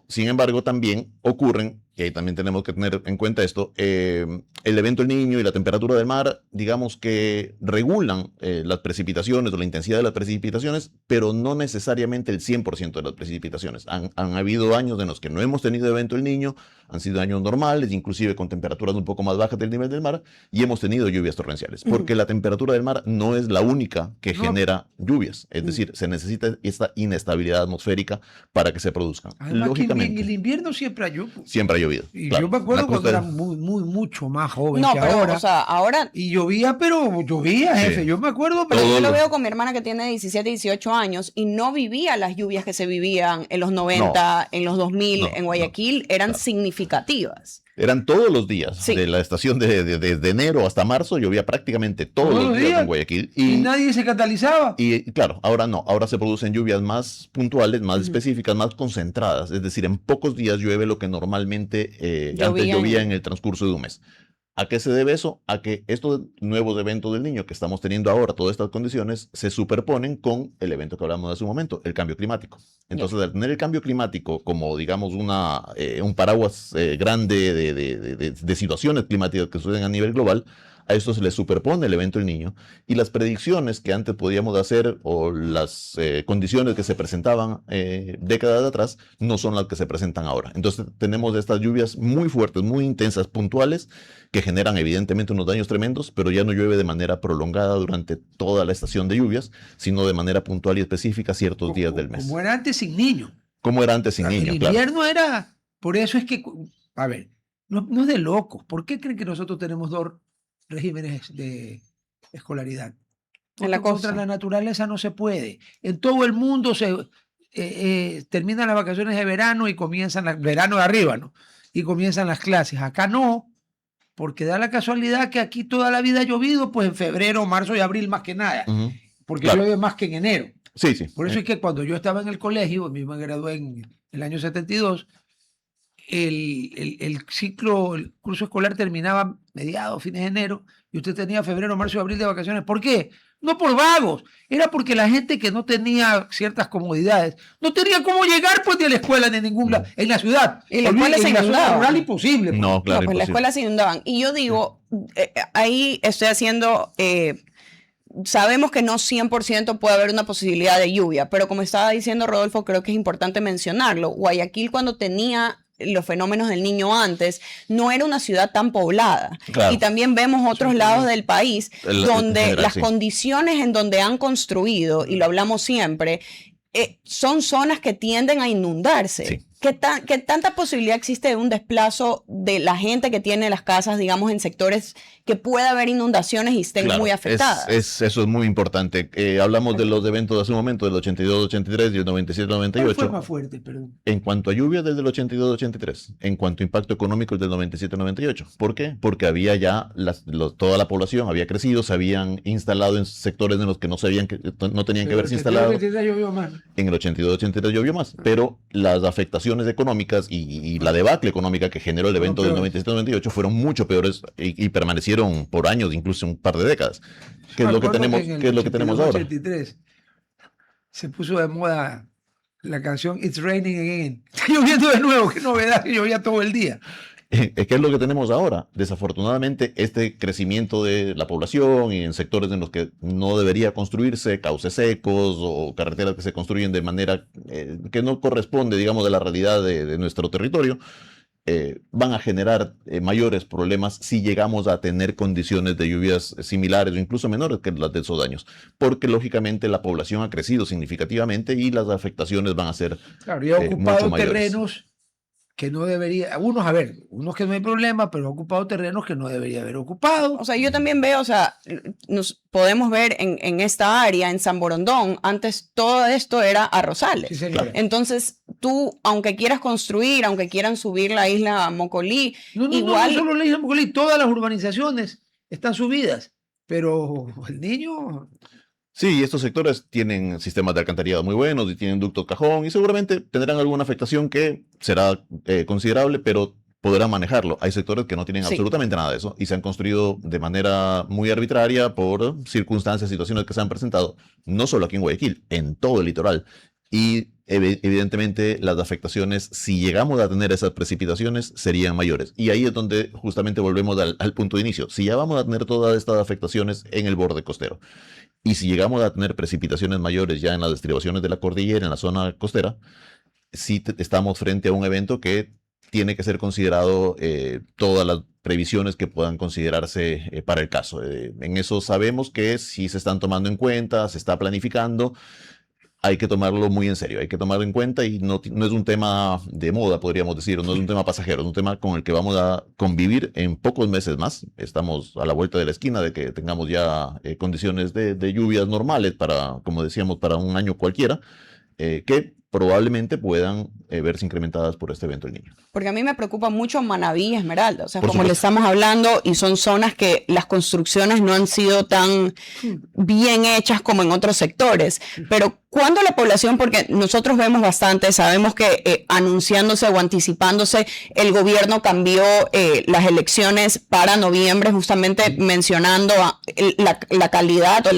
Sin embargo, también ocurren, y ahí también tenemos que tener en cuenta esto, el evento del Niño y la temperatura del mar, digamos que regulan las precipitaciones o la intensidad de las precipitaciones, pero no necesariamente el 100% de las precipitaciones. Han habido años en los que no hemos tenido evento del Niño, han sido años normales, inclusive con temperaturas un poco más bajas del nivel del mar, y hemos tenido lluvias torrenciales, porque la temperatura del mar no es la única que genera lluvias. Es decir, se necesita esta inestabilidad atmosférica para que se produzcan. Además, Lógicamente. que en el invierno siempre hay lluvia. Siempre ha llovido. Y claro. yo me acuerdo La cuando costa era de- mucho más joven No, que pero, ahora. o sea, ahora Y llovía, pero llovía, Sí. jefe. Yo me acuerdo, pero yo Todo lo lo- veo con mi hermana que tiene 17, 18 años y no vivía las lluvias que se vivían en los 90, en los 2000, No, en Guayaquil, eran claro. significativas. Eran todos los días, Sí. de la estación desde enero hasta marzo, llovía prácticamente todos los días en Guayaquil. y nadie se catalizaba. Y claro, ahora no, ahora se producen lluvias más puntuales, más específicas, más concentradas. Es decir, en pocos días llueve lo que normalmente antes llovía en el transcurso de un mes. ¿A qué se debe eso? A que estos nuevos eventos del Niño que estamos teniendo ahora, todas estas condiciones, se superponen con el evento que hablamos hace un momento, el cambio climático. Entonces, al tener el cambio climático como, digamos, un paraguas grande de situaciones climáticas que suceden a nivel global, a esto se le superpone el evento del Niño y las predicciones que antes podíamos hacer o las condiciones que se presentaban décadas atrás no son las que se presentan ahora. Entonces tenemos estas lluvias muy fuertes, muy intensas, puntuales, que generan evidentemente unos daños tremendos, pero ya no llueve de manera prolongada durante toda la estación de lluvias, sino de manera puntual y específica ciertos días del mes. Como era antes sin niño. Como era antes sin niño, El claro. invierno era... Por eso es que... A ver, no es de locos. ¿Por qué creen que nosotros tenemos dos regímenes de escolaridad? En la Porque contra costa. la naturaleza no se puede. En todo el mundo se terminan las vacaciones de verano y comienzan verano de arriba, ¿no? Y comienzan las clases. Acá no, porque da la casualidad que aquí toda la vida ha llovido, pues en febrero, marzo y abril más que nada, Ujú. porque Claro. llueve más que en enero. Sí, sí. Por eso es que cuando yo estaba en el colegio, mismo me gradué en el año 72, el curso escolar terminaba mediados, fines de enero, y usted tenía febrero, marzo y abril de vacaciones. ¿Por qué? No por vagos, era porque la gente que no tenía ciertas comodidades, no tenía cómo llegar pues ni a la escuela ni a ningún lado, en la ciudad. Y la escuela se en la zona inundaba. rural imposible. pues. No, claro, No, pues la imposible. escuela se inundaban. Y yo digo, ahí estoy haciendo, sabemos que no 100% puede haber una posibilidad de lluvia, pero como estaba diciendo Rodolfo, creo que es importante mencionarlo. Guayaquil cuando tenía los fenómenos del Niño antes, no era una ciudad tan poblada. Claro. Y también vemos otros lados del país En donde general, las sí. condiciones en donde han construido, y lo hablamos siempre, son zonas que tienden a inundarse. Sí. ¿Qué tanta posibilidad existe de un desplazo de la gente que tiene las casas, digamos, en sectores que pueda haber inundaciones y estén Claro, muy afectadas? eso es muy importante. Hablamos de los eventos de hace un momento, del 82-83 y el 97-98. ¿Cuál fue más fuerte? Perdón. En cuanto a lluvia, desde el 82-83. En cuanto a impacto económico, desde el 97-98. ¿Por qué? Porque había ya toda la población había crecido, se habían instalado en sectores en los que no sabían que no tenían que haberse instalado. Llovió más. En el 82-83 llovió más, pero las afectaciones económicas y la debacle económica que generó el evento del 97-98 fueron mucho peores y permanecieron por años, incluso un par de décadas. ¿Qué es lo que tenemos ahora? 83 se puso de moda la canción It's Raining Again. Está lloviendo de nuevo, qué novedad, que llovía todo el día. ¿Qué es lo que tenemos ahora? Desafortunadamente, este crecimiento de la población y en sectores en los que no debería construirse, cauces secos o carreteras que se construyen de manera que no corresponde, digamos, de la realidad de nuestro territorio, van a generar mayores problemas si llegamos a tener condiciones de lluvias similares o incluso menores que las de esos años, porque lógicamente la población ha crecido significativamente y las afectaciones van a ser Claro, y ha ocupado mucho mayores. terrenos que no debería, unos que no hay problema, pero ha ocupado terrenos que no debería haber ocupado. O sea, yo también veo, o sea, nos podemos ver en esta área, en San Borondón, antes todo esto era arrozales. Sí, señora. Entonces, tú, aunque quieras construir, aunque quieran subir la isla Mocolí, No igual... solo la isla Mocolí, todas las urbanizaciones están subidas. pero el niño... Sí, estos sectores tienen sistemas de alcantarillado muy buenos y tienen ductos cajón y seguramente tendrán alguna afectación que será considerable, pero podrán manejarlo. Hay sectores que no tienen Sí. absolutamente nada de eso y se han construido de manera muy arbitraria por circunstancias, situaciones que se han presentado, no solo aquí en Guayaquil, en todo el litoral. Y evidentemente las afectaciones, si llegamos a tener esas precipitaciones, serían mayores. Y ahí es donde justamente volvemos al punto de inicio. Si ya vamos a tener todas estas afectaciones en el borde costero, y si llegamos a tener precipitaciones mayores ya en las estribaciones de la cordillera, en la zona costera, sí estamos frente a un evento que tiene que ser considerado todas las previsiones que puedan considerarse para el caso. En eso sabemos que si se están tomando en cuenta, se está planificando, hay que tomarlo muy en serio, hay que tomarlo en cuenta y no es un tema de moda, podríamos decir, no es un tema pasajero, es un tema con el que vamos a convivir en pocos meses más. Estamos a la vuelta de la esquina de que tengamos ya condiciones de lluvias normales para, como decíamos, para un año cualquiera, que probablemente puedan verse incrementadas por este evento del Niño. Porque a mí me preocupa mucho Manabí y Esmeralda, o sea, Por como le supuesto. estamos hablando, y son zonas que las construcciones no han sido tan bien hechas como en otros sectores. Pero cuando la población, porque nosotros vemos bastante, sabemos que anunciándose o anticipándose, el gobierno cambió las elecciones para noviembre, justamente mencionando la calidad o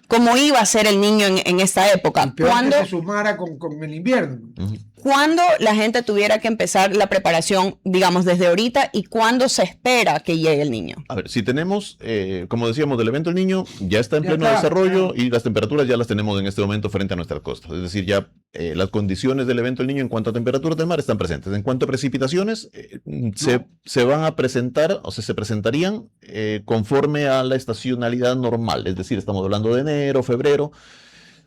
cómo iba a ser el niño en esta época. Peor ¿Cuándo, que se sumara con el invierno. Ujú. ¿Cuándo la gente tuviera que empezar la preparación, digamos, desde ahorita, y cuándo se espera que llegue el niño? A ver, si tenemos, como decíamos, del evento del Niño, ya está en Ya pleno está, desarrollo claro. y las temperaturas ya las tenemos en este momento frente a nuestras costas. Es decir, ya las condiciones del evento del Niño en cuanto a temperaturas del mar están presentes. En cuanto a precipitaciones, se van a presentar, o sea, se presentarían conforme a la estacionalidad normal. Es decir, estamos hablando de enero, febrero.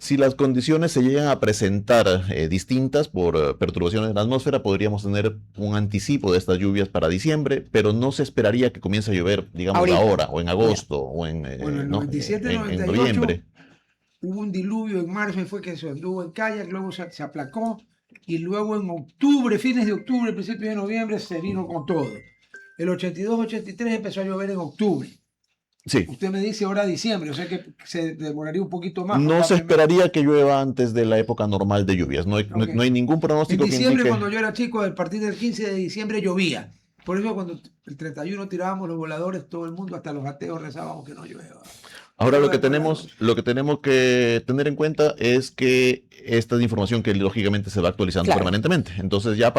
Si las condiciones se llegan a presentar distintas por perturbaciones en la atmósfera, podríamos tener un anticipo de estas lluvias para diciembre, pero no se esperaría que comience a llover, digamos, Ahorita. ahora, o en agosto, o en, Bueno, en ¿no? 97, en 98, noviembre. hubo un diluvio en marzo y fue que se anduvo en kayak, luego se aplacó y luego en octubre, fines de octubre, principios de noviembre se vino con todo. El 82-83 empezó a llover en octubre. Sí, Usted me dice ahora diciembre, o sea que se demoraría un poquito más. no se probablemente. esperaría que llueva antes de la época normal de lluvias. No hay, Ok. no hay ningún En pronóstico que diciembre, indique. cuando yo era chico, a partir del 15 de diciembre llovía. Por eso cuando el 31 tirábamos los voladores, todo el mundo, hasta los ateos, rezábamos que no llueva. Ahora lo que Pero tenemos que tener en cuenta es que esta es información que lógicamente se va actualizando Claro. permanentemente. Entonces ya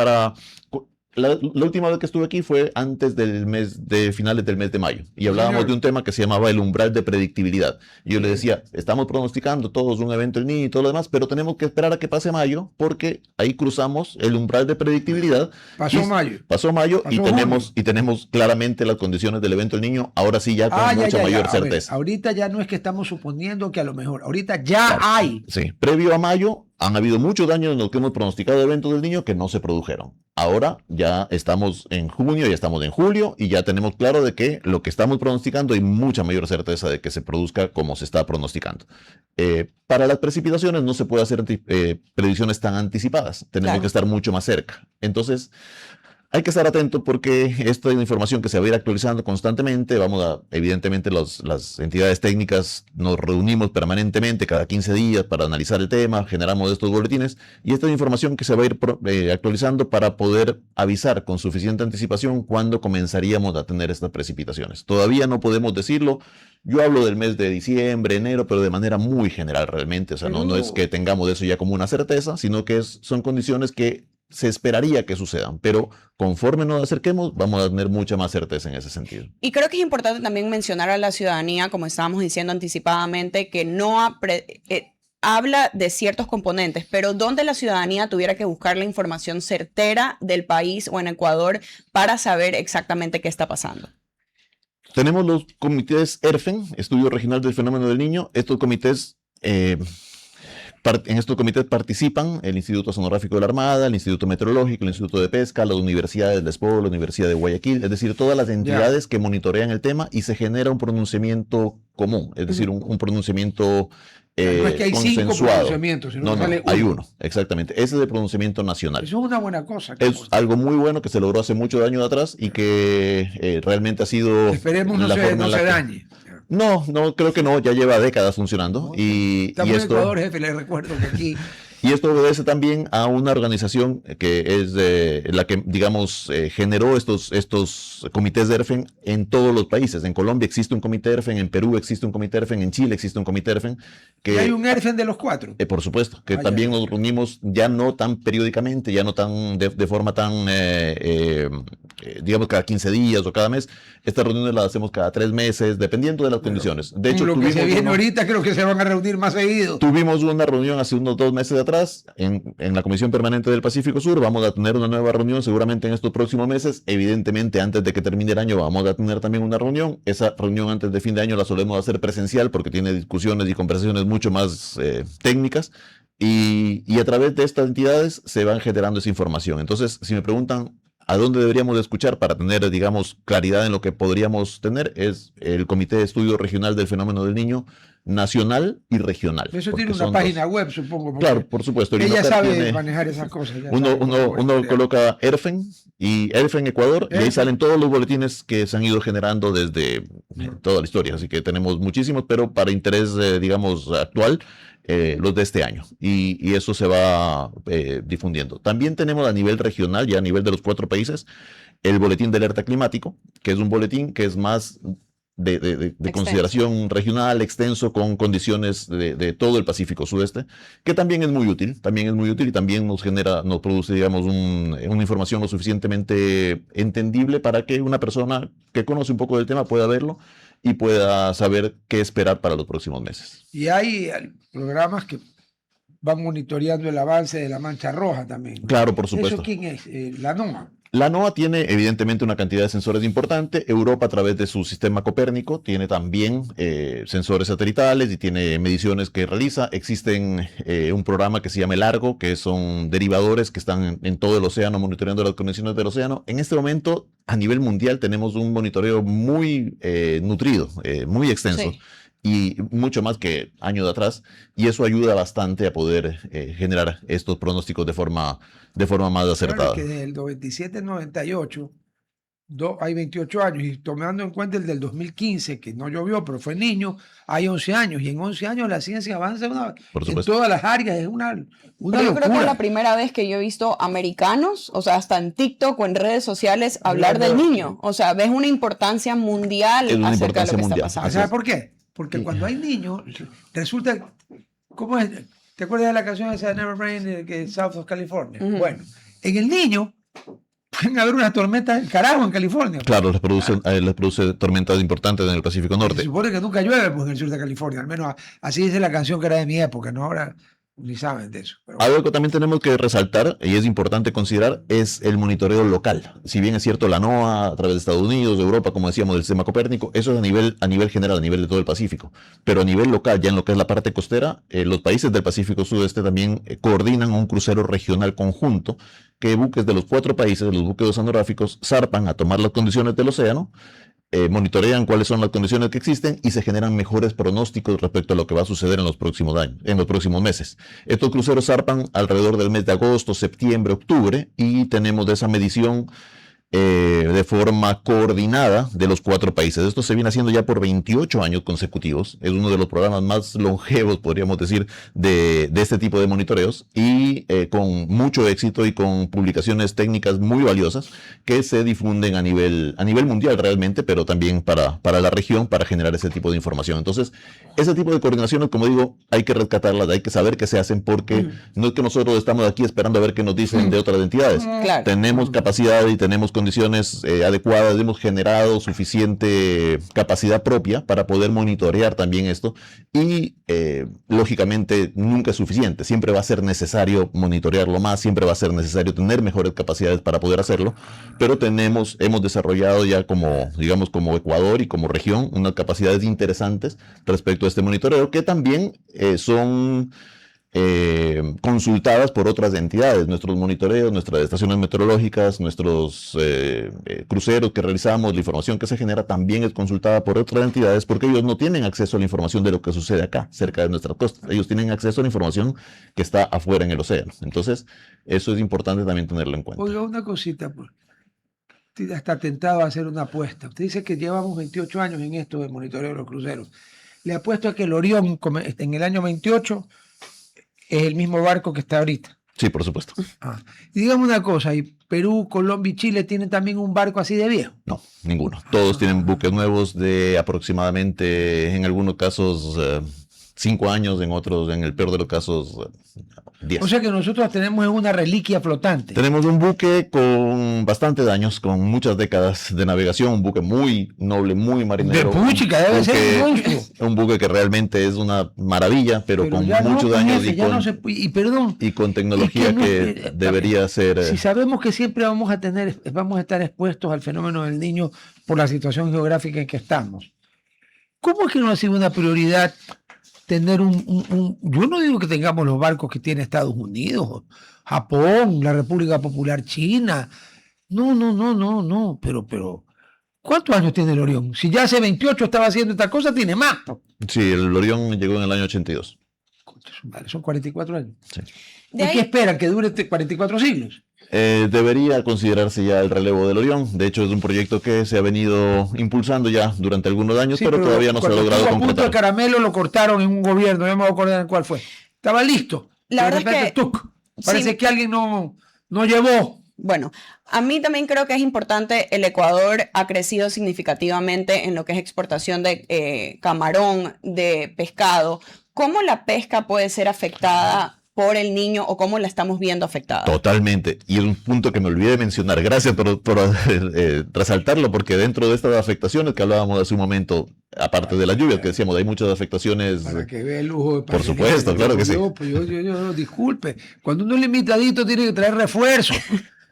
la última vez que estuve aquí fue antes del mes de finales del mes de mayo y hablábamos señor. de un tema que se llamaba el umbral de predictibilidad. Y yo le decía, estamos pronosticando todos un evento del Niño y todo lo demás, pero tenemos que esperar a que pase mayo porque ahí cruzamos el umbral de predictibilidad. Pasó Y mayo. Pasó mayo y Pasó tenemos claramente las condiciones del evento del Niño, ahora sí ya con mucha mayor A ver, certeza. ahorita ya no es que estamos suponiendo que a lo mejor, ahorita ya hay. Sí, previo a mayo han habido muchos daños en los que hemos pronosticado eventos del Niño que no se produjeron. Ahora ya estamos en junio, ya estamos en julio y ya tenemos claro de que lo que estamos pronosticando hay mucha mayor certeza de que se produzca como se está pronosticando. Para las precipitaciones no se puede hacer predicciones tan anticipadas, tenemos Claro. que estar mucho más cerca. Entonces, hay que estar atento porque esta es una información que se va a ir actualizando constantemente. Evidentemente, las entidades técnicas nos reunimos permanentemente cada 15 días para analizar el tema, generamos estos boletines y esta es información que se va a ir actualizando para poder avisar con suficiente anticipación cuándo comenzaríamos a tener estas precipitaciones. Todavía no podemos decirlo. Yo hablo del mes de diciembre, enero, pero de manera muy general realmente. O sea, no es que tengamos eso ya como una certeza, sino que son condiciones que se esperaría que sucedan, pero conforme nos acerquemos vamos a tener mucha más certeza en ese sentido. Y creo que es importante también mencionar a la ciudadanía, como estábamos diciendo anticipadamente, que no habla de ciertos componentes, pero donde la ciudadanía tuviera que buscar la información certera del país o en Ecuador para saber exactamente qué está pasando. Tenemos los comités ERFEN, Estudio Regional del Fenómeno del Niño. Estos comités en estos comités participan el Instituto Oceanográfico de la Armada, el Instituto Meteorológico, el Instituto de Pesca, las universidades de ESPO, la Universidad de Guayaquil, es decir, todas las entidades que monitorean el tema y se genera un pronunciamiento común, es decir, un pronunciamiento No es que hay 5 consensuado. pronunciamientos, sino No, que no, sale hay uno, exactamente. Ese es el pronunciamiento nacional. Eso es una buena cosa. Es algo muy bueno que se logró hace muchos años atrás y que realmente ha sido Esperemos no la se forma en la que- dañe. No, no, creo que no, ya lleva décadas funcionando. Y Estamos en esto, Ecuador, jefe, le recuerdo que aquí y esto obedece también a una organización que es la que, digamos, generó estos comités de ERFEN en todos los países. En Colombia existe un comité ERFEN, en Perú existe un comité ERFEN, en Chile existe un comité ERFEN. y hay un ERFEN de los 4. Por supuesto, que Ah, también ya. nos reunimos ya no tan periódicamente, ya no tan de forma tan, digamos, cada 15 días o cada mes. Estas reuniones las hacemos cada 3 meses, dependiendo de las condiciones. De hecho, Con lo que se viene uno- ahorita, creo que se van a reunir más seguido. Tuvimos una reunión hace unos 2 meses atrás en la Comisión Permanente del Pacífico Sur. Vamos a tener una nueva reunión seguramente en estos próximos meses. Evidentemente, antes de que termine el año, vamos a tener también una reunión. Esa reunión antes de fin de año la solemos hacer presencial porque tiene discusiones y conversaciones mucho más técnicas. Y a través de estas entidades se van generando esa información. Entonces, si me preguntan a dónde deberíamos de escuchar para tener, digamos, claridad en lo que podríamos tener, es el Comité de Estudio Regional del Fenómeno del Niño, nacional y regional. Eso porque tiene una son página dos. web, supongo. porque Claro, por supuesto. el ella INOCAR sabe tiene- manejar esas cosas. ella uno, sabe uno, cómo uno estudiar. coloca ERFEN y ERFEN Ecuador, y ahí ERFEN. salen todos los boletines que se han ido generando desde toda la historia. Así que tenemos muchísimos, pero para interés, digamos, actual, los de este año. Y eso se va difundiendo. También tenemos a nivel regional, ya a nivel de los 4 países, el boletín de alerta climático, que es un boletín que es más de consideración regional, extenso, con condiciones de todo el Pacífico Sudeste, que también es muy útil, y también nos produce, digamos, una información lo suficientemente entendible para que una persona que conoce un poco del tema pueda verlo y pueda saber qué esperar para los próximos meses. Y hay programas que van monitoreando el avance de la mancha roja también, ¿no? Claro, por supuesto. ¿Eso quién es? La NOAA. La NOAA tiene evidentemente una cantidad de sensores importante. Europa, a través de su sistema Copérnico, tiene también sensores satelitales y tiene mediciones que realiza. Existen un programa que se llama el Argo, que son derivadores que están en todo el océano monitoreando las condiciones del océano. En este momento, a nivel mundial, tenemos un monitoreo muy nutrido, muy extenso. Sí. Y mucho más que años de atrás, y eso ayuda bastante a poder generar estos pronósticos de forma más acertada. Claro, que desde el 97 al 98 hay 28 años, y tomando en cuenta el del 2015, que no llovió, pero fue niño, hay 11 años, y en 11 años la ciencia avanza Por en supuesto. todas las áreas, es una Pero yo creo que es locura. la primera vez que yo he visto americanos, o sea, hasta en TikTok o en redes sociales, hablar del Hablando- niño. O sea, ves una importancia mundial Es una acerca de lo importancia que mundial. está pasando. ¿Sabes por qué? Porque cuando hay niños, resulta, ¿cómo es? ¿Te acuerdas de la canción esa de Never Rain, que es South of California? Ujú. Bueno, en el niño pueden haber unas tormentas del carajo en California. Claro, les produce tormentas importantes en el Pacífico Se Norte. supone que nunca llueve pues, en el sur de California, al menos así dice la canción que era de mi época, ¿no? Ahora ni saben de eso. Pero bueno. Algo que también tenemos que resaltar, y es importante considerar, es el monitoreo local. Si bien es cierto la NOAA, a través de Estados Unidos, de Europa, como decíamos, del sistema Copérnico, eso es a nivel general, a nivel de todo el Pacífico. Pero a nivel local, ya en lo que es la parte costera, los países del Pacífico Sudeste también coordinan un crucero regional conjunto, que buques de los 4 países, los buques oceanográficos, zarpan a tomar las condiciones del océano, monitorean cuáles son las condiciones que existen y se generan mejores pronósticos respecto a lo que va a suceder en los próximos años, en los próximos meses. Estos cruceros zarpan alrededor del mes de agosto, septiembre, octubre, y tenemos esa medición de forma coordinada de los 4 países. Esto se viene haciendo ya por 28 años consecutivos. Es uno de los programas más longevos, podríamos decir, de este tipo de monitoreos, y con mucho éxito y con publicaciones técnicas muy valiosas que se difunden a nivel mundial realmente, pero también para la región, para generar ese tipo de información. Entonces, ese tipo de coordinaciones, como digo, hay que rescatarlas, hay que saber que se hacen, porque no es que nosotros estamos aquí esperando a ver qué nos dicen de otras entidades. Claro. Tenemos capacidad y tenemos condiciones adecuadas, hemos generado suficiente capacidad propia para poder monitorear también esto, y lógicamente nunca es suficiente, siempre va a ser necesario monitorearlo más, siempre va a ser necesario tener mejores capacidades para poder hacerlo, pero hemos desarrollado ya como Ecuador y como región unas capacidades interesantes respecto a este monitoreo, que también son consultadas por otras entidades. Nuestros monitoreos, nuestras estaciones meteorológicas, nuestros cruceros que realizamos, la información que se genera también es consultada por otras entidades, porque ellos no tienen acceso a la información de lo que sucede acá, cerca de nuestras costas. Ellos tienen acceso a la información que está afuera en el océano. Entonces, eso es importante también tenerlo en cuenta. Oiga, una cosita, pues. Estoy hasta tentado a hacer una apuesta. Usted dice que llevamos 28 años en esto de monitoreo de los cruceros. Le apuesto a que el Orión en el año 28 es el mismo barco que está ahorita. Sí, por supuesto. Y dígame una cosa, ¿y Perú, Colombia y Chile tienen también un barco así de viejo? No, ninguno. Todos tienen buques nuevos de aproximadamente, en algunos casos, 5 años, en otros, en el peor de los casos, 10. O sea que nosotros tenemos una reliquia flotante. Tenemos un buque con bastantes años, con muchas décadas de navegación, un buque muy noble, muy marinero. De puchica, debe ser un monstruo. Un buque que realmente es una maravilla, pero con ya muchos no, años jefe, y perdón, y con tecnología que debería ser... Si sabemos que siempre vamos a estar expuestos al fenómeno del Niño por la situación geográfica en que estamos, ¿cómo es que no ha sido una prioridad tener yo no digo que tengamos los barcos que tiene Estados Unidos, Japón, la República Popular China, no, pero ¿cuántos años tiene el Orión? Si ya hace 28 estaba haciendo esta cosa, tiene más. Sí, el Orión llegó en el año 82. Son 44 años. Sí. ¿Y qué esperan? ¿Que dure 44 siglos? Debería considerarse ya el relevo del Orión. De hecho, es un proyecto que se ha venido impulsando ya durante algunos años, pero todavía no se ha logrado concretar. El punto de caramelo lo cortaron en un gobierno, no me voy a acordar en cuál fue. Estaba listo. La verdad es que parece que alguien no llevó. Bueno, a mí también creo que es importante. El Ecuador ha crecido significativamente en lo que es exportación de camarón, de pescado. ¿Cómo la pesca puede ser afectada por el Niño o cómo la estamos viendo afectada? Totalmente. Y es un punto que me olvidé de mencionar. Gracias por resaltarlo, porque dentro de estas afectaciones que hablábamos hace un momento, aparte de las lluvias, que decíamos, hay muchas afectaciones. Para que vea el lujo de por supuesto, claro que sí. Yo, disculpe, cuando uno es limitadito tiene que traer refuerzo.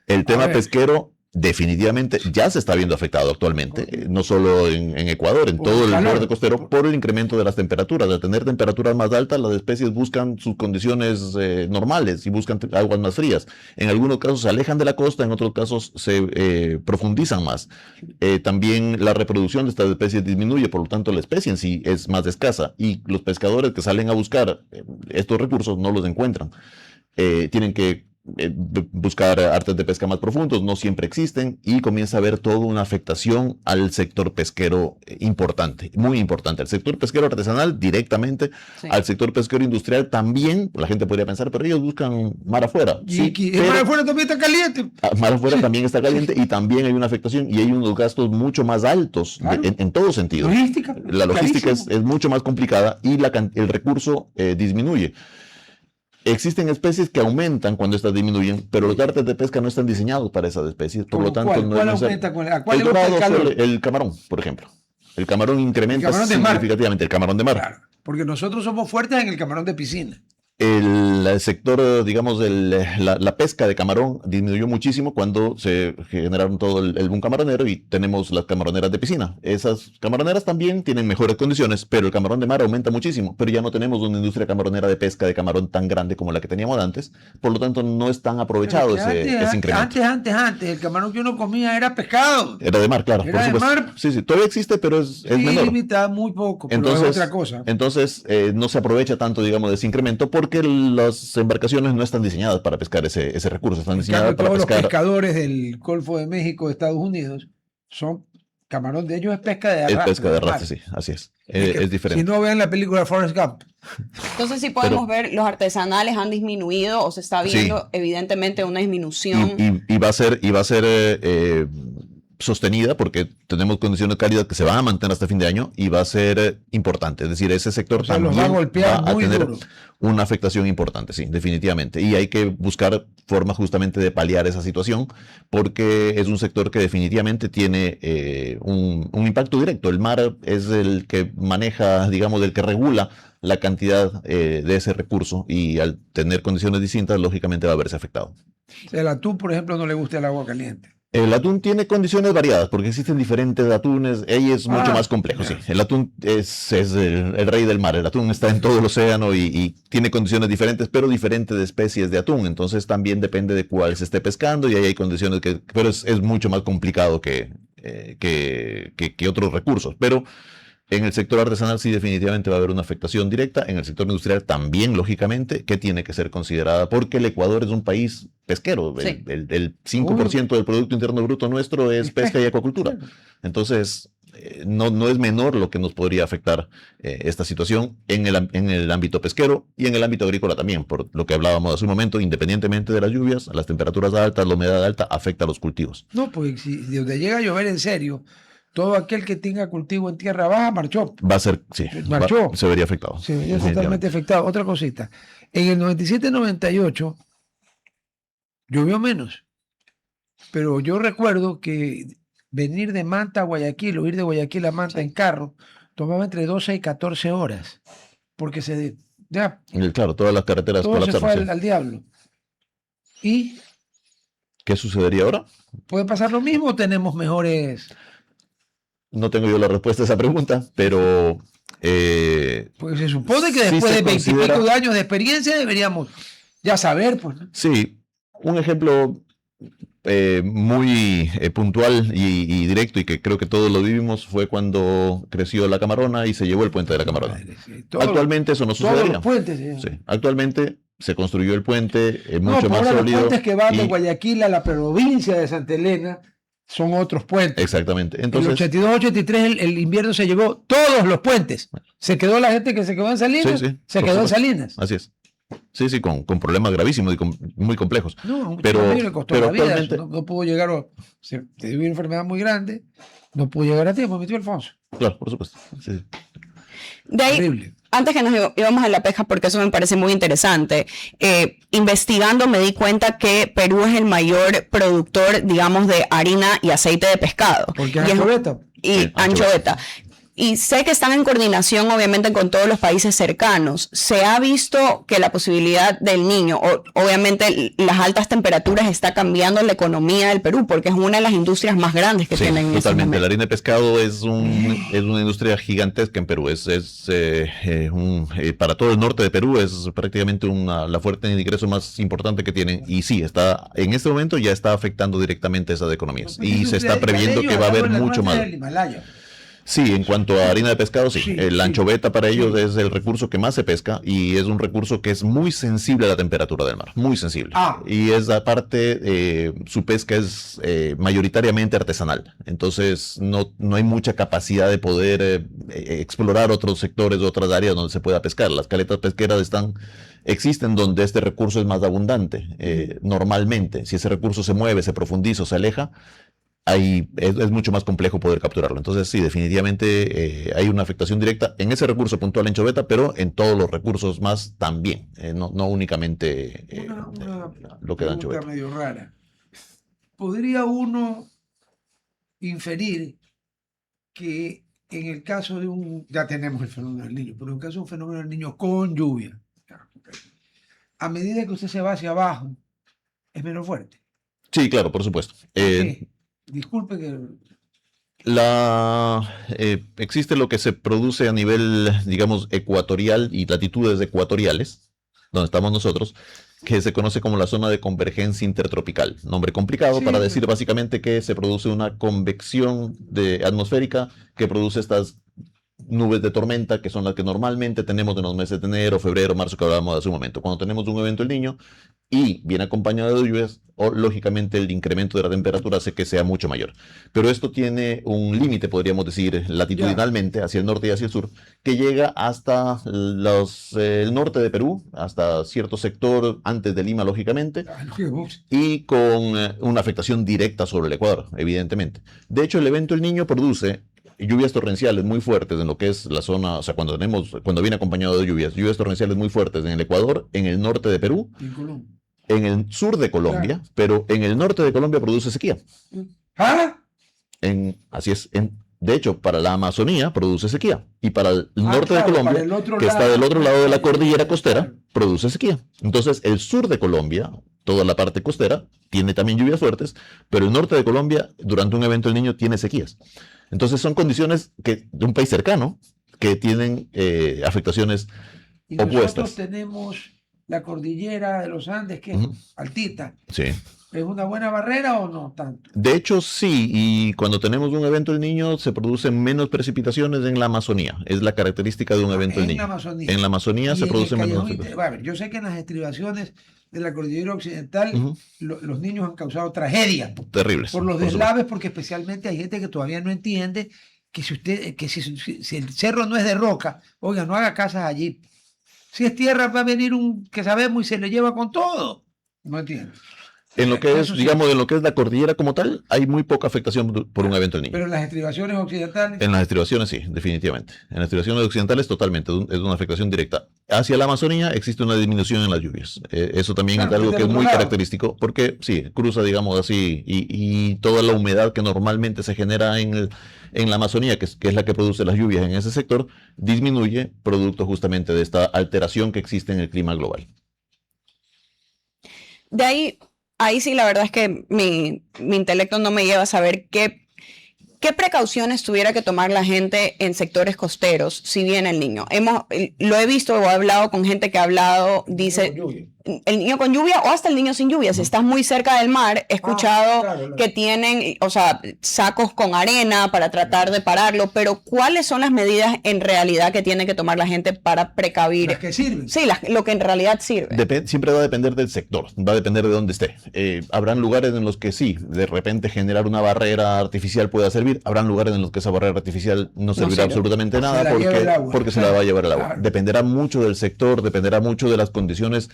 El tema pesquero definitivamente ya se está viendo afectado actualmente, no solo en Ecuador, en todo el borde costero, por el incremento de las temperaturas. Al tener temperaturas más altas, las especies buscan sus condiciones normales y buscan aguas más frías. En algunos casos se alejan de la costa, en otros casos se profundizan más. También la reproducción de estas especies disminuye, por lo tanto la especie en sí es más escasa y los pescadores que salen a buscar estos recursos no los encuentran. Tienen que buscar artes de pesca más profundos, no siempre existen, y comienza a haber toda una afectación al sector pesquero importante, muy importante, al sector pesquero artesanal directamente, sí. Al sector pesquero industrial también. La gente podría pensar, pero ellos buscan mar afuera. Sí, pero mar afuera también está caliente. Mar afuera también está caliente y también hay una afectación y hay unos gastos mucho más altos, claro, en todo sentido. La logística es mucho más complicada y el recurso disminuye. Existen especies que aumentan cuando estas disminuyen, pero los artes de pesca no están diseñados para esas especies. Por lo tanto, ¿Cuál aumenta? ¿A cuál el dorado, el camarón, por ejemplo. El camarón incrementa significativamente el camarón de mar. Claro, porque nosotros somos fuertes en el camarón de piscina. El sector, digamos, la pesca de camarón disminuyó muchísimo cuando se generaron todo el boom camaronero y tenemos las camaroneras de piscina. Esas camaroneras también tienen mejores condiciones, pero el camarón de mar aumenta muchísimo. Pero ya no tenemos una industria camaronera de pesca de camarón tan grande como la que teníamos antes. Por lo tanto, no es tan aprovechado ese incremento. Antes, el camarón que uno comía era pescado. Era de mar, claro. Era de mar. Sí, todavía existe, pero es menor. Limitado muy poco, pero entonces, es otra cosa. Entonces, no se aprovecha tanto, digamos, de ese incremento porque las embarcaciones no están diseñadas para pescar ese recurso, están diseñadas para todos pescar... Los pescadores del Golfo de México, de Estados Unidos, son camarón de ellos, es pesca de arrastre. Es pesca de arrastre, sí, así es. Es diferente. Si no, vean la película Forrest Gump. Entonces sí podemos ver, los artesanales han disminuido o se está viendo evidentemente una disminución. Y va a ser sostenida porque tenemos condiciones cálidas que se van a mantener hasta fin de año y va a ser importante. Es decir, ese sector también va a golpear va a tener duro. Una afectación importante, sí, definitivamente. Y hay que buscar formas justamente de paliar esa situación porque es un sector que definitivamente tiene un impacto directo. El mar es el que maneja, digamos, el que regula la cantidad de ese recurso y al tener condiciones distintas, lógicamente va a verse afectado. El atún, por ejemplo, no le gusta el agua caliente. El atún tiene condiciones variadas porque existen diferentes atunes. Ella es mucho más complejo, sí. El atún es el rey del mar. El atún está en todo el océano y tiene condiciones diferentes, pero diferentes especies de atún. Entonces también depende de cuál se esté pescando y ahí hay condiciones pero es mucho más complicado que otros recursos. Pero En el sector artesanal sí definitivamente va a haber una afectación directa, en el sector industrial también, lógicamente, que tiene que ser considerada, porque el Ecuador es un país pesquero, Sí. el 5% del Producto Interno Bruto nuestro es pesca y acuacultura. Entonces, no es menor lo que nos podría afectar esta situación en el ámbito pesquero y en el ámbito agrícola también, por lo que hablábamos hace un momento, independientemente de las lluvias, las temperaturas altas, la humedad alta afecta a los cultivos. No, pues si de donde llega a llover en serio, todo aquel que tenga cultivo en tierra baja marchó. Va a ser, sí, Marchó. se vería afectado. Se veía definitivamente. totalmente afectado. Otra cosita. En el 97-98 llovió menos. Pero yo recuerdo que venir de Manta a Guayaquil o ir de Guayaquil a Manta en carro tomaba entre 12 y 14 horas. Porque ya Claro, todas las carreteras todo se fue colapsaron. Sí. al diablo. ¿Y ¿Qué sucedería ahora? puede pasar lo mismo o tenemos mejores? No tengo yo la respuesta a esa pregunta, pero Porque se supone que sí después se de 20 y considera- pico de años de experiencia deberíamos ya saber, pues, ¿no? sí, un ejemplo muy puntual y directo y que creo que todos lo vivimos fue cuando creció la Camarona y se llevó el puente de la Camarona. Madre, sí, todos- Actualmente eso no todos sucedería. los puentes. Sí. Sí, actualmente se construyó el puente No, mucho pero más ahora los sólido. puentes que van de y- Guayaquil a la provincia de Santa Elena son otros puentes. Exactamente. En el Entonces, 82-83 el invierno se llevó todos los puentes. Se quedó la gente que se quedó en Salinas, Sí, sí, se por quedó en supuesto. Salinas. así es. Sí, sí, con problemas gravísimos y muy complejos. No, a un Pero- chico le costó pero la vida. actualmente- Eso, no pudo llegar, se dio una enfermedad muy grande, no pudo llegar a tiempo, mi tío Alfonso. Claro, por supuesto. Sí, sí. De ahí, Horrible. antes que nos íbamos a la pesca, porque eso me parece muy interesante, investigando me di cuenta que Perú es el mayor productor, digamos, de harina y aceite de pescado. Porque Y es es- anchoveta. y Sí, anchoveta. Y sé que están en coordinación, obviamente, con todos los países cercanos. Se ha visto que la posibilidad del niño, obviamente, las altas temperaturas está cambiando la economía del Perú, porque es una de las industrias más grandes que Sí, tienen en ese totalmente. La momento. harina de pescado es una industria gigantesca en Perú. Para todo el norte de Perú es prácticamente la fuente de ingreso más importante que tienen. Y sí, en este momento ya está afectando directamente esas economías. Y se está previendo que va a haber mucho más. Sí, en cuanto a harina de pescado, sí. Sí, La sí, anchoveta para ellos sí. es el recurso que más se pesca y es un recurso que es muy sensible a la temperatura del mar, muy sensible. Y es aparte, su pesca es mayoritariamente artesanal. Entonces no hay mucha capacidad de poder explorar otros sectores, otras áreas donde se pueda pescar. Las caletas pesqueras existen donde este recurso es más abundante. Normalmente, si ese recurso se mueve, se profundiza o se aleja, es mucho más complejo poder capturarlo. Entonces, sí, definitivamente hay una afectación directa en ese recurso puntual en anchoveta, pero en todos los recursos más también, no únicamente lo que da pregunta anchoveta. medio rara. ¿Podría uno inferir que en el caso de ya tenemos el fenómeno del niño, pero en el caso de un fenómeno del niño con lluvia, a medida que usted se va hacia abajo, es menos fuerte? Sí, claro, por supuesto. Sí. Disculpe que... Existe lo que se produce a nivel, digamos, ecuatorial y latitudes ecuatoriales, donde estamos nosotros, que se conoce como la zona de convergencia intertropical. Nombre complicado Sí, para decir básicamente que se produce una convección atmosférica que produce estas nubes de tormenta, que son las que normalmente tenemos en los meses de enero, febrero, marzo, que hablábamos hace un momento. Cuando tenemos un evento El Niño y viene acompañado de lluvias, lógicamente el incremento de la temperatura hace que sea mucho mayor. Pero esto tiene un límite, podríamos decir, latitudinalmente, hacia el norte y hacia el sur, que llega hasta el norte de Perú, hasta cierto sector antes de Lima, lógicamente, y con una afectación directa sobre el Ecuador, evidentemente. De hecho, el evento El Niño produce lluvias torrenciales muy fuertes en lo que es la zona, o sea, cuando viene acompañado de lluvias torrenciales muy fuertes en el Ecuador, en el norte de Perú, en el sur de Colombia, pero en el norte de Colombia produce sequía. ¿Ah? Así es. De hecho, para la Amazonía produce sequía. Y para el norte de Colombia, que está del otro lado de la cordillera costera, produce sequía. Entonces, el sur de Colombia, toda la parte costera, tiene también lluvias fuertes, pero el norte de Colombia, durante un evento El Niño, tiene sequías. Entonces, son condiciones de un país cercano que tienen afectaciones y opuestas. Nosotros tenemos la cordillera de los Andes, que es altita. Sí. ¿Es una buena barrera o no tanto? De hecho, sí, y cuando tenemos un evento del niño se producen menos precipitaciones en la Amazonía. Es la característica de un evento del En la niño. Amazonía. En la Amazonía Y se en el producen menos Callejón precipitaciones. Bueno, a ver, yo sé que en las estribaciones de la cordillera occidental Ujú. los niños han causado tragedias Terribles. por los por supuesto. deslaves, porque especialmente hay gente que todavía no entiende que si el cerro no es de roca, oiga, no haga casas allí. Si es tierra, va a venir un que sabemos y se le lleva con todo. No entiendo. En lo que es, Eso sí. digamos, en lo que es la cordillera como tal, hay muy poca afectación por un evento del niño. Pero en las estribaciones occidentales. En las estribaciones sí, definitivamente. En las estribaciones occidentales totalmente, es una afectación directa. Hacia la Amazonía existe una disminución en las lluvias. Eso también Claro, es algo desde que es el muy otro lado. característico porque sí, cruza, digamos así, y toda la humedad que normalmente se genera en la Amazonía, que es la que produce las lluvias en ese sector, disminuye producto justamente de esta alteración que existe en el clima global. De ahí sí la verdad es que mi intelecto no me lleva a saber qué precauciones tuviera que tomar la gente en sectores costeros si viene el niño. Lo he visto o he hablado con gente que ha hablado, dice, el niño con lluvia o hasta el niño sin lluvia. Si estás muy cerca del mar, he escuchado que tienen, o sea, sacos con arena para tratar de pararlo, pero ¿cuáles son las medidas en realidad que tiene que tomar la gente para precavir? Las que sirven. Sí, lo que en realidad sirve. Siempre va a depender del sector, va a depender de dónde esté. Habrán lugares en los que sí, de repente generar una barrera artificial pueda servir, habrán lugares en los que esa barrera artificial no servirá absolutamente nada porque se la va a llevar el agua. Claro. Dependerá mucho del sector, dependerá mucho de las condiciones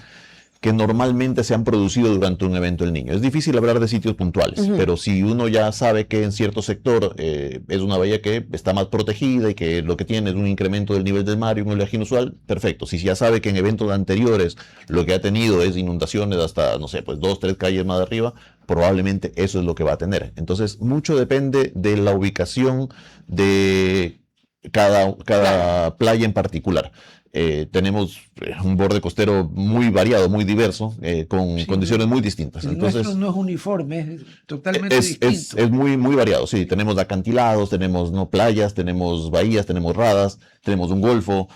que normalmente se han producido durante un evento del niño. Es difícil hablar de sitios puntuales, pero si uno ya sabe que en cierto sector es una bahía que está más protegida y que lo que tiene es un incremento del nivel del mar y un oleaje inusual, perfecto. Si ya sabe que en eventos anteriores lo que ha tenido es inundaciones hasta, no sé, pues 2, 3 calles más arriba, probablemente eso es lo que va a tener. Entonces, mucho depende de la ubicación de cada playa en particular. Tenemos un borde costero muy variado, muy diverso, con condiciones muy distintas. Entonces, nuestro no es uniforme, es totalmente distinto. Es muy, muy variado, sí. Tenemos acantilados, tenemos no playas, tenemos bahías, tenemos radas, tenemos un golfo,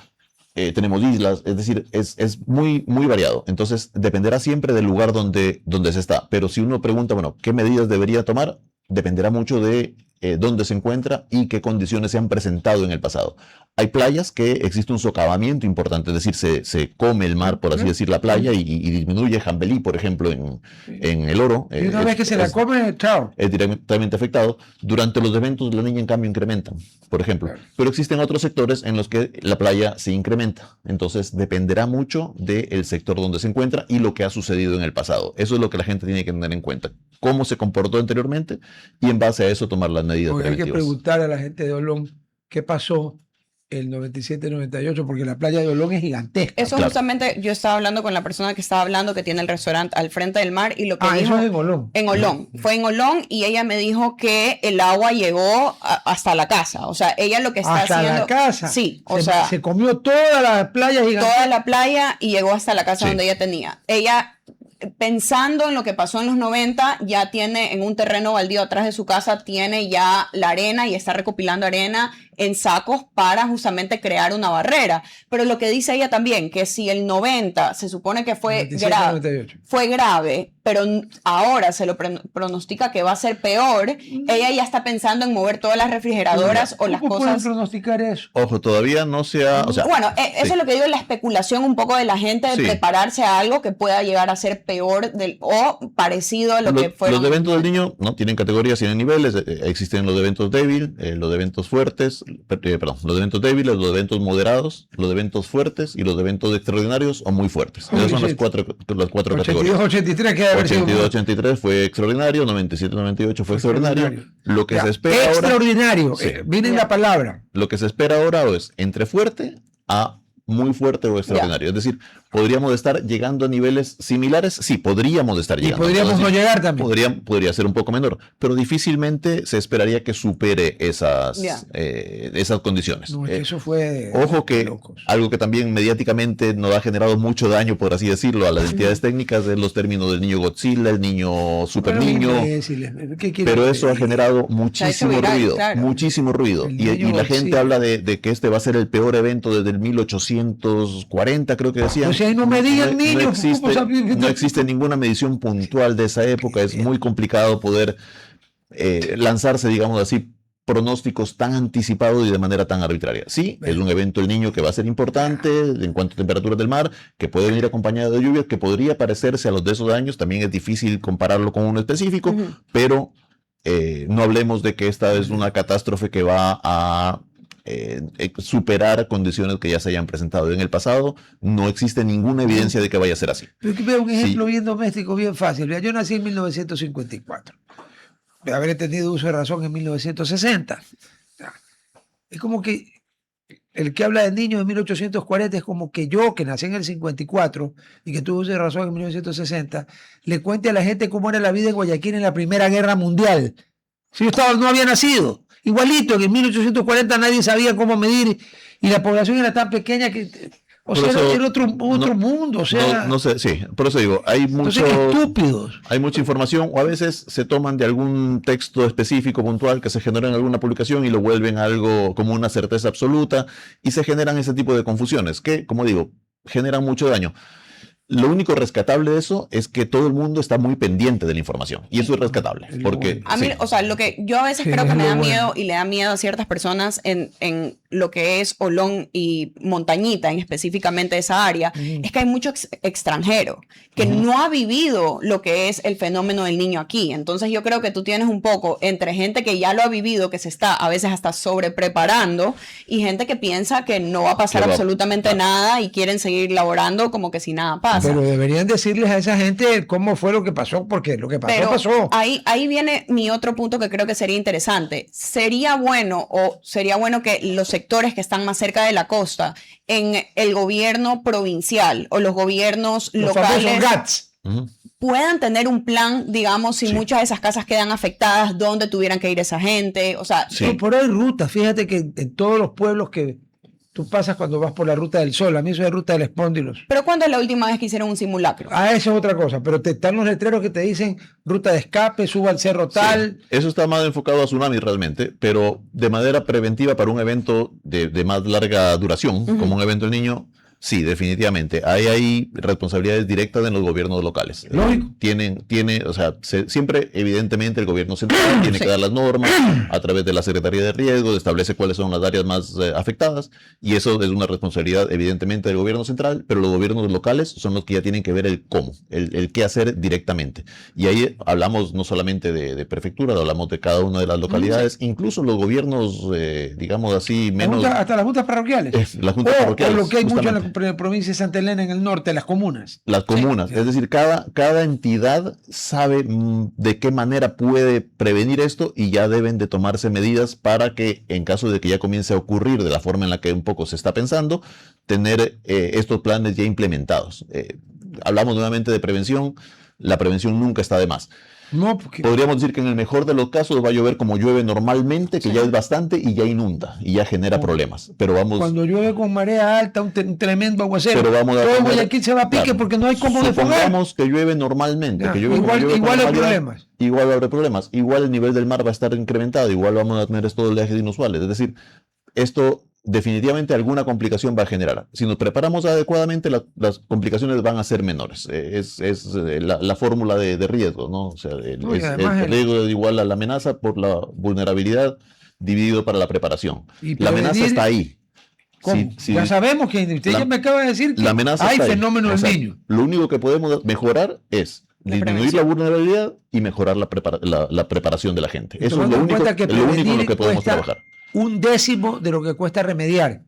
tenemos islas, es decir, es muy, muy variado. Entonces, dependerá siempre del lugar donde se está. Pero si uno pregunta, bueno, ¿qué medidas debería tomar? Dependerá mucho de dónde se encuentra y qué condiciones se han presentado en el pasado. Hay playas que existe un socavamiento importante, es decir, se come el mar, por así decir, la playa y disminuye. Jambelí, por ejemplo, en El Oro. Y una vez que se la come, chao. Es directamente afectado. Durante los eventos la niña, en cambio, incrementan, por ejemplo. Claro. Pero existen otros sectores en los que la playa se incrementa. Entonces, dependerá mucho del sector donde se encuentra y lo que ha sucedido en el pasado. Eso es lo que la gente tiene que tener en cuenta. Cómo se comportó anteriormente y en base a eso tomar las medidas preventivas. Hay que preguntar a la gente de Olón qué pasó el 97-98, porque la playa de Olón es gigantesca. Eso justamente, yo estaba hablando con la persona que estaba hablando, que tiene el restaurante al frente del mar, y lo que dijo... eso es en Olón. En Olón. Fue en Olón, y ella me dijo que el agua llegó hasta la casa. O sea, ella lo que está haciendo... ¿Hasta la casa? Sí, se comió toda la playa gigantesca. Toda la playa y llegó hasta la casa donde ella tenía. Ella... Pensando en lo que pasó en los 90, ya tiene en un terreno baldío atrás de su casa, tiene ya la arena y está recopilando arena en sacos para justamente crear una barrera. Pero lo que dice ella también, que si el 90 se supone que fue grave, pero ahora se lo pronostica que va a ser peor, ella ya está pensando en mover todas las refrigeradoras o las cosas. ¿Cómo pueden pronosticar eso? Ojo, todavía no se ha... bueno, eso es lo que digo, la especulación un poco de la gente de prepararse a algo que pueda llegar a ser peor o parecido a lo que fueron. Los eventos del niño no tienen categorías, tienen niveles. Existen los eventos débiles, los eventos fuertes, los eventos débiles, los eventos moderados, los eventos fuertes y los eventos extraordinarios o muy fuertes. Esas son las cuatro categorías. 82-83 queda 82-83 fue extraordinario, 97-98 fue extraordinario. Lo que se espera extraordinario, viene la palabra. Lo que se espera ahora es entre fuerte a muy fuerte o extraordinario. Es decir, podríamos estar llegando a niveles similares. Sí, podríamos estar llegando. Y podríamos no llegar también. Podría ser un poco menor, pero difícilmente se esperaría que supere esas condiciones. No, eso fue ojo que algo que también mediáticamente nos ha generado mucho daño, por así decirlo, a las entidades técnicas, es los términos del niño Godzilla, el niño super niño. Pero eso ha generado muchísimo ruido. Claro. Muchísimo ruido. Y la gente habla de que este va a ser el peor evento desde el 1840, creo que decían. si ahí no medían niños, ¿cómo sabían? no existe ninguna medición puntual de esa época, es muy complicado poder lanzarse, digamos así, pronósticos tan anticipados y de manera tan arbitraria. Sí, es un evento el niño que va a ser importante en cuanto a temperaturas del mar, que puede venir acompañado de lluvias, que podría parecerse a los de esos años, también es difícil compararlo con uno específico, pero no hablemos de que esta es una catástrofe que va a superar condiciones que ya se hayan presentado en el pasado. No existe ninguna evidencia de que vaya a ser así. Pero veo un ejemplo bien doméstico, bien fácil. Yo nací en 1954. Habré tenido uso de razón en 1960. Es como que el que habla de niños de 1840 es como que yo, que nací en el 54 y que tuve uso de razón en 1960, le cuente a la gente cómo era la vida en Guayaquil en la Primera Guerra Mundial. Si yo no había nacido. Igualito, que en 1840 nadie sabía cómo medir y la población era tan pequeña que... O sea, era otro mundo, o sea... No sé, sí, por eso digo, hay estúpidos. Hay mucha información, o a veces se toman de algún texto específico, puntual, que se generó en alguna publicación y lo vuelven algo como una certeza absoluta, y se generan ese tipo de confusiones, que, como digo, generan mucho daño. Lo único rescatable de eso es que todo el mundo está muy pendiente de la información. Y eso es rescatable. Porque, a mí, o sea, lo que yo a veces creo que me da miedo y le da miedo a ciertas personas en lo que es Olón y Montañita, en específicamente esa área, es que hay mucho extranjero que no ha vivido lo que es el fenómeno del niño aquí. Entonces yo creo que tú tienes un poco entre gente que ya lo ha vivido, que se está a veces hasta sobrepreparando, y gente que piensa que no va a pasar absolutamente nada y quieren seguir laborando como que si nada pasa. Pero deberían decirles a esa gente cómo fue lo que pasó, porque lo que pasó, pasó. Ahí viene mi otro punto que creo que sería interesante. Sería bueno que los sectores que están más cerca de la costa, en el gobierno provincial o los gobiernos locales, puedan tener un plan, digamos, si muchas de esas casas quedan afectadas, dónde tuvieran que ir esa gente. O sea, por ahí rutas. Fíjate que en todos los pueblos que tú pasas cuando vas por la Ruta del Sol, a mí eso es Ruta del Espóndilos. ¿Pero cuándo es la última vez que hicieron un simulacro? Eso es otra cosa, pero están los letreros que te dicen ruta de escape, suba al cerro tal. Sí, eso está más enfocado a tsunami realmente, pero de manera preventiva para un evento de más larga duración, como un evento del niño, sí, definitivamente. Hay responsabilidades directas en los gobiernos locales. Lógico. O sea, siempre, evidentemente, el gobierno central tiene que dar las normas a través de la Secretaría de Riesgos, establece cuáles son las áreas más afectadas, y eso es una responsabilidad, evidentemente, del gobierno central, pero los gobiernos locales son los que ya tienen que ver el cómo, el qué hacer directamente. Y ahí hablamos no solamente de prefectura, hablamos de cada una de las localidades, incluso los gobiernos, digamos así, menos... hasta las juntas parroquiales. Las juntas parroquiales. O lo que hay mucho en la provincia de Santa Elena en el norte, las comunas. Las comunas, es decir, cada entidad sabe de qué manera puede prevenir esto y ya deben de tomarse medidas para que en caso de que ya comience a ocurrir de la forma en la que un poco se está pensando, tener estos planes ya implementados. Hablamos nuevamente de prevención, la prevención nunca está de más. No, porque... Podríamos decir que en el mejor de los casos va a llover como llueve normalmente, que ya es bastante y ya inunda y ya genera problemas. Pero cuando llueve con marea alta, un tremendo aguacero, pero vamos a todo Guayaquil se va a pique porque no hay cómo desfogar. Supongamos que llueve normalmente, igual hay problemas. Igual habrá problemas. Igual el nivel del mar va a estar incrementado, igual vamos a tener estos oleajes inusuales. Es decir, esto definitivamente alguna complicación va a generar. Si nos preparamos adecuadamente, las complicaciones van a ser menores. Es la fórmula de riesgo, ¿no? O sea, el riesgo es igual a la amenaza por la vulnerabilidad dividido para la preparación. La amenaza está ahí. Ya sabemos que usted ya me acaba de decir que hay fenómeno del niño. Lo único que podemos mejorar es disminuir la vulnerabilidad y mejorar la preparación de la gente. Eso es lo único en lo que podemos trabajar. 1/10 de lo que cuesta remediar.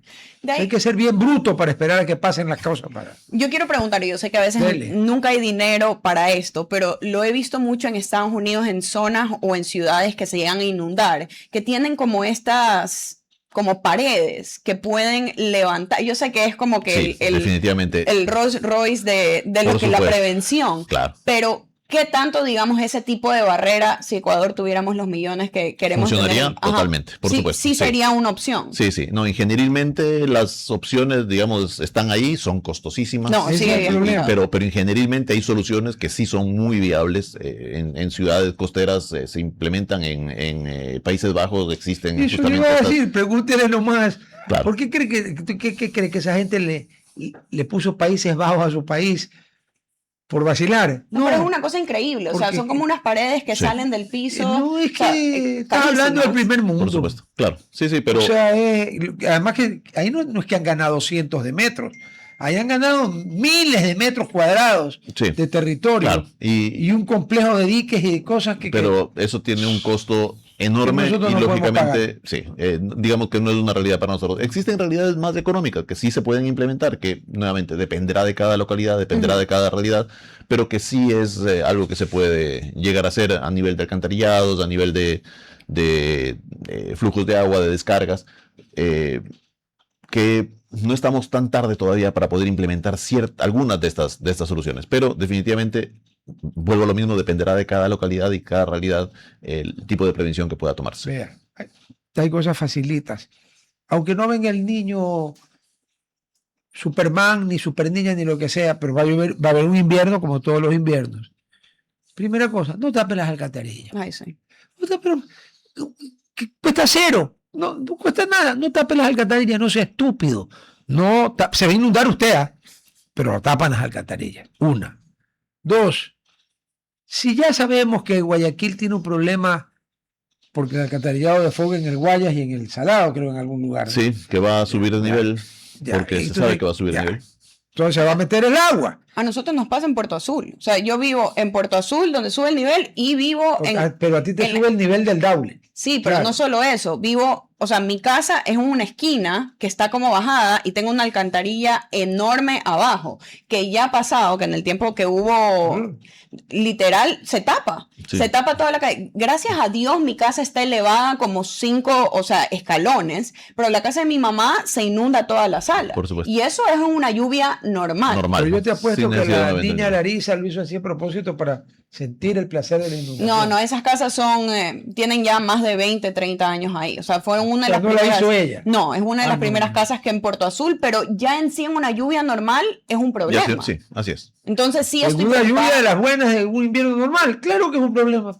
Hay que ser bien bruto para esperar a que pasen las cosas. Yo quiero preguntar, yo sé que a veces nunca hay dinero para esto, pero lo he visto mucho en Estados Unidos, en zonas o en ciudades que se llegan a inundar, que tienen como estas como paredes que pueden levantar. Yo sé que es como que definitivamente el Rolls Royce de lo que es la prevención, claro. Pero ¿qué tanto, digamos, ese tipo de barrera, si Ecuador tuviéramos los millones que queremos funcionaría tener? Totalmente, por supuesto. Sí sería una opción. Sí. No, ingenierilmente las opciones, digamos, están ahí, son costosísimas. No, pero ingenierilmente hay soluciones que sí son muy viables. En ciudades costeras se implementan, en Países Bajos existen. Eso yo iba a decir, pregúntele nomás. Claro. ¿Por qué cree que esa gente le puso Países Bajos a su país por vacilar. No, pero es una cosa increíble, o sea, porque- son como unas paredes que Sí. salen del piso. No, es o sea, que estás hablando del carísimas. primer mundo. Por supuesto, claro. Sí, sí, pero O sea, además que ahí no es que han ganado cientos de metros, ahí han ganado miles de metros cuadrados sí, de territorio claro. y un complejo de diques y de cosas que... Pero eso tiene un costo enorme Que nosotros y no podemos lógicamente, sí, digamos que no es una realidad para nosotros. Existen realidades más económicas que sí se pueden implementar, que nuevamente dependerá de cada localidad, dependerá de cada realidad, pero que sí es algo que se puede llegar a hacer a nivel de alcantarillados, a nivel de flujos de agua, de descargas, que no estamos tan tarde todavía para poder implementar algunas de estas soluciones, pero definitivamente, vuelvo a lo mismo, dependerá de cada localidad y cada realidad el tipo de prevención que pueda tomarse. Vea, hay cosas facilitas. Aunque no venga el niño Superman, ni Super Niña, ni lo que sea, pero va a haber un invierno como todos los inviernos. Primera cosa, no tapen las alcantarillas. Ay, sí. No tapen, que cuesta cero, no cuesta nada. No tapen las alcantarillas, no sea estúpido. No, se va a inundar usted, pero no tapan las alcantarillas. Una. Dos, si ya sabemos que Guayaquil tiene un problema porque el alcantarillado desfoga en el Guayas y en el Salado, creo, en algún lugar, ¿no? Sí, que va a subir de nivel, Ya, porque se entonces, sabe que va a subir de ya. nivel. Entonces se va a meter el agua. A nosotros nos pasa en Puerto Azul. O sea, yo vivo en Puerto Azul, donde sube el nivel, y vivo en... Pero a ti te en- sube el nivel del Daule. Sí, pero Claro. no solo eso. Vivo, o sea, mi casa es una esquina que está como bajada y tengo una alcantarilla enorme abajo, que ya ha pasado, que en el tiempo que hubo... Mm. Literal, se tapa. Sí. Se tapa toda la calle. Gracias a Dios, mi casa está elevada como 5, o sea, escalones, pero la casa de mi mamá se inunda toda la sala. Por supuesto. Y eso es una lluvia normal. Normal. Pero yo te ¿no? apuesto Sin que necesidad de la vender niña nivel. Larisa lo hizo así a propósito para sentir el placer de la inundación. No, no, esas casas son, tienen ya más de 20, 30 años ahí. O sea, fueron una de O sea, las no la primeras. hizo ella. No, es una de Ah, las no, primeras no. casas que en Puerto Azul, pero ya en sí en una lluvia normal es un Ya, problema. sí, así es. Entonces sí Pues estoy una lluvia preocupada. de las buenas de un invierno normal, claro que es un problema.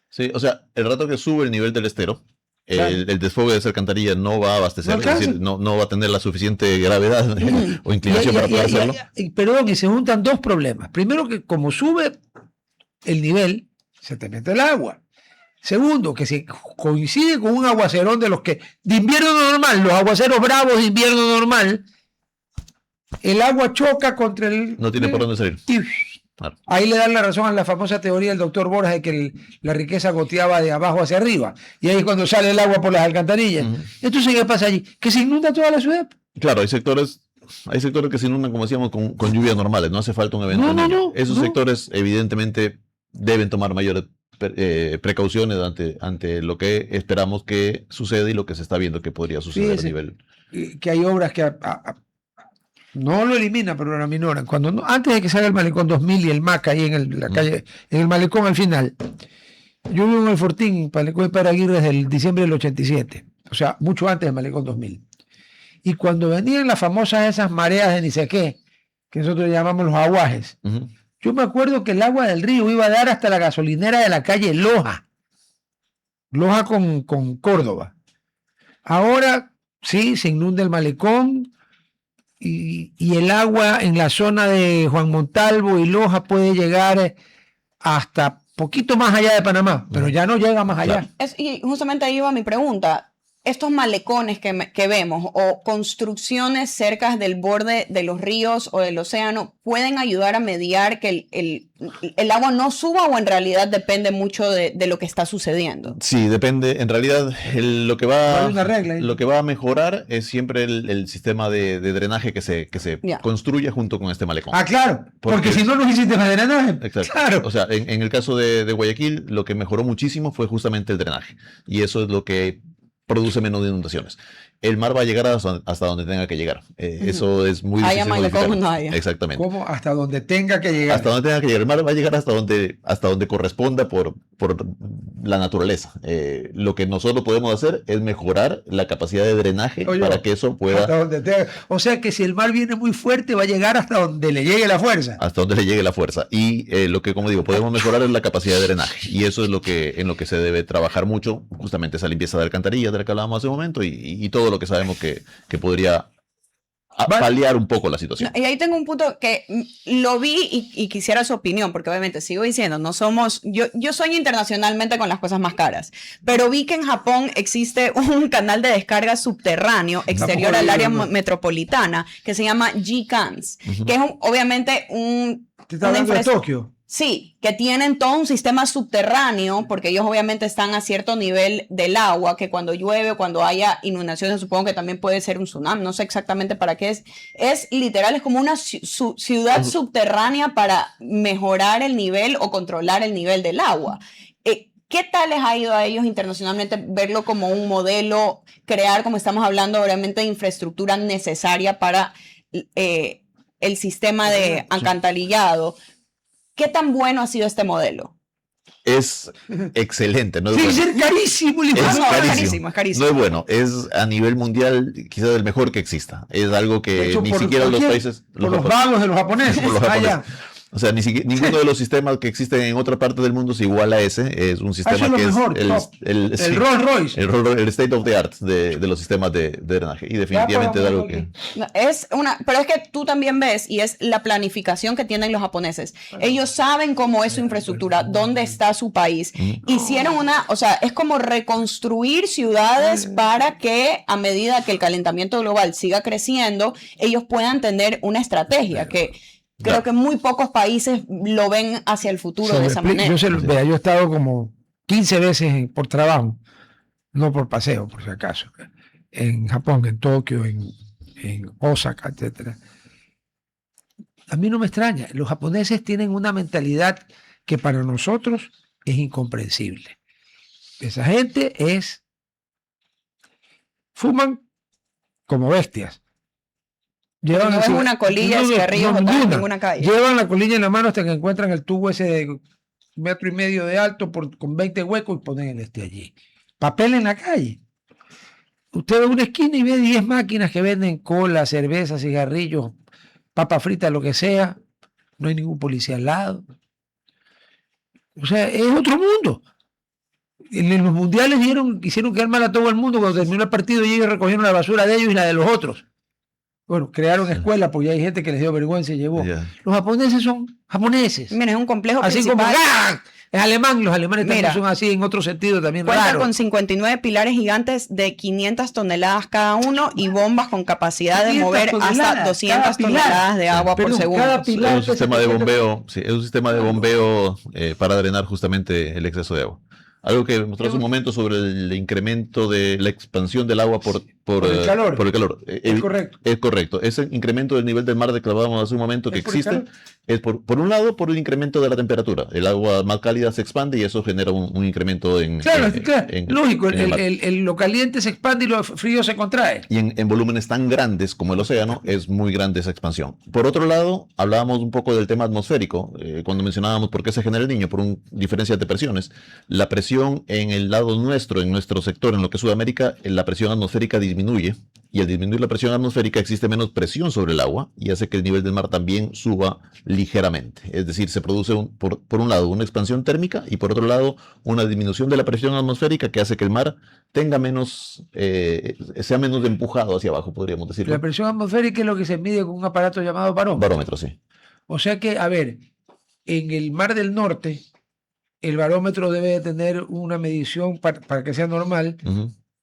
Sí, o sea, el rato que sube el nivel del estero, Claro. el desfogue de esa alcantarilla no va a abastecer, No es alcanza. decir, no va a tener la suficiente gravedad o inclinación para poder hacerlo. Perdón, y se juntan dos problemas. Primero, que como sube el nivel, se te mete el agua. Segundo, que si coincide con un aguacerón de los que, de invierno normal, los aguaceros bravos de invierno normal, el agua choca contra el... No tiene por dónde salir. y Claro. ahí le dan la razón a la famosa teoría del doctor Borges de que la riqueza goteaba de abajo hacia arriba. Y ahí es cuando sale el agua por las alcantarillas. Ujú. Entonces, ¿qué pasa allí? Que se inunda toda la ciudad. Claro, hay sectores que se inundan, como decíamos, con lluvias normales, no hace falta un evento. No, no, El Niño. no, Esos no. sectores evidentemente deben tomar mayores precauciones ante lo que esperamos que suceda y lo que se está viendo que podría suceder Fíjese. a nivel. Que hay obras que no lo eliminan, pero lo aminoran. Antes de que salga el Malecón 2000 y el MAC ahí en la calle, en el Malecón al final. Yo vivo en el Fortín, Malecón de Paraguirre, desde el diciembre del 87, o sea, mucho antes del Malecón 2000. Y cuando venían las famosas esas mareas de ni sé qué, que nosotros llamamos los aguajes, Ujú. yo me acuerdo que el agua del río iba a dar hasta la gasolinera de la calle Loja con Córdoba. Ahora sí, se inunda el Malecón y el agua en la zona de Juan Montalvo y Loja puede llegar hasta poquito más allá de Panamá, pero ya no llega más allá. Claro. Y justamente ahí va mi pregunta. Estos malecones que vemos o construcciones cerca del borde de los ríos o del océano pueden ayudar a mediar que el agua no suba, o en realidad depende mucho de lo que está sucediendo. Sí, depende. En realidad, lo que No va, hay una regla ahí. lo que va a mejorar es siempre el sistema de drenaje que se Ya. construye junto con este malecón. Ah, claro, porque Porque- si no, no hiciste más drenaje. Exacto. Claro. O sea, en el caso de Guayaquil, lo que mejoró muchísimo fue justamente el drenaje. Y eso es lo que produce menos inundaciones. El mar va a llegar hasta donde tenga que llegar. Eso es muy Haya difícil malecón o modificar. no haya. Exactamente. Como hasta donde tenga que llegar. Hasta donde tenga que llegar. El mar va a llegar hasta donde corresponda por la naturaleza. Lo que nosotros podemos hacer es mejorar la capacidad de drenaje Oye, para que eso Hasta pueda, donde tenga. O sea que si el mar viene muy fuerte, va a llegar hasta donde le llegue la fuerza. hasta donde le llegue la fuerza. Y lo que, como digo, podemos mejorar es la capacidad de drenaje. Y eso es en lo que se debe trabajar mucho, justamente esa limpieza de alcantarillas de la que hablábamos hace un momento y todo lo que sabemos que podría paliar un poco la situación. Y ahí tengo un punto que lo vi y quisiera su opinión, porque obviamente sigo diciendo, no somos, yo sueño internacionalmente con las cosas más caras, pero vi que en Japón existe un canal de descarga subterráneo exterior al área metropolitana que se llama G-Cans, que es obviamente ¿Te está hablando de Tokio? Sí, que tienen todo un sistema subterráneo, porque ellos obviamente están a cierto nivel del agua, que cuando llueve o cuando haya inundaciones, supongo que también puede ser un tsunami, no sé exactamente para qué es. Es literal, es como una ciudad subterránea para mejorar el nivel o controlar el nivel del agua. ¿Qué tal les ha ido a ellos internacionalmente verlo como un modelo, crear, como estamos hablando, obviamente, de infraestructura necesaria para el sistema de alcantarillado? ¿Qué tan bueno ha sido este modelo? Es excelente. No es Sí, bueno. es carísimo. Es carísimo. No es bueno. Es a nivel mundial quizás el mejor que exista. Es algo que ni siquiera los países... Por los vagos de los japoneses. Por los japoneses. O sea, ninguno de los sistemas que existen en otra parte del mundo es igual a ese. Es un sistema que mejor, es el Rolls Royce. El state of the art de los sistemas de drenaje. Y definitivamente es algo que... Pero es que tú también ves, y es la planificación que tienen los japoneses. Ellos saben cómo es su infraestructura, dónde está su país. Hicieron es como reconstruir ciudades para que a medida que el calentamiento global siga creciendo, ellos puedan tener una estrategia que... Creo que muy pocos países lo ven hacia el futuro de esa manera. Yo he estado como 15 veces por trabajo, no por paseo, por si acaso, en Japón, en Tokio, en Osaka, etc. A mí no me extraña. Los japoneses tienen una mentalidad que para nosotros es incomprensible. Esa gente fuman como bestias. No es una colilla de cigarrillos o en ninguna calle. Llevan la colilla en la mano hasta que encuentran el tubo ese de 1,5 metros de alto con 20 huecos y ponen el allí. Papel en la calle. Usted ve una esquina y ve 10 máquinas que venden cola, cerveza, cigarrillos, papa frita, lo que sea. No hay ningún policía al lado. O sea, es otro mundo. En los mundiales quisieron quedar mal a todo el mundo cuando terminó el partido y ellos recogieron la basura de ellos y la de los otros. Bueno, crearon escuelas porque hay gente que les dio vergüenza y llevó. Los japoneses son japoneses. Mira, es un complejo así principal. Como es alemán, los alemanes también son así en otro sentido también cuentan raro. Con 59 pilares gigantes de 500 toneladas cada uno y bombas con capacidad de mover hasta 200 toneladas de agua por segundo. Es un sistema de bombeo, es un sistema de bombeo para drenar justamente el exceso de agua. Algo que mostró hace un momento sobre el incremento de la expansión del agua por el calor. Es correcto. Es correcto. Ese incremento del nivel del mar que hablábamos hace un momento que existe es por un lado por el incremento de la temperatura. El agua más cálida se expande y eso genera un incremento en... Claro, lógico. Lo caliente se expande y lo frío se contrae. Y en volúmenes tan grandes como el océano es muy grande esa expansión. Por otro lado, hablábamos un poco del tema atmosférico. Cuando mencionábamos por qué se genera el Niño, por diferencias de presiones. La presión en el lado nuestro, en nuestro sector, en lo que es Sudamérica, la presión atmosférica disminuye y al disminuir la presión atmosférica existe menos presión sobre el agua y hace que el nivel del mar también suba ligeramente. Es decir, se produce por un lado una expansión térmica y por otro lado una disminución de la presión atmosférica que hace que el mar tenga sea menos empujado hacia abajo, podríamos decirlo. La presión atmosférica es lo que se mide con un aparato llamado barómetro. Barómetro, sí. O sea que, a ver, en el Mar del Norte el barómetro debe de tener una medición para que sea normal,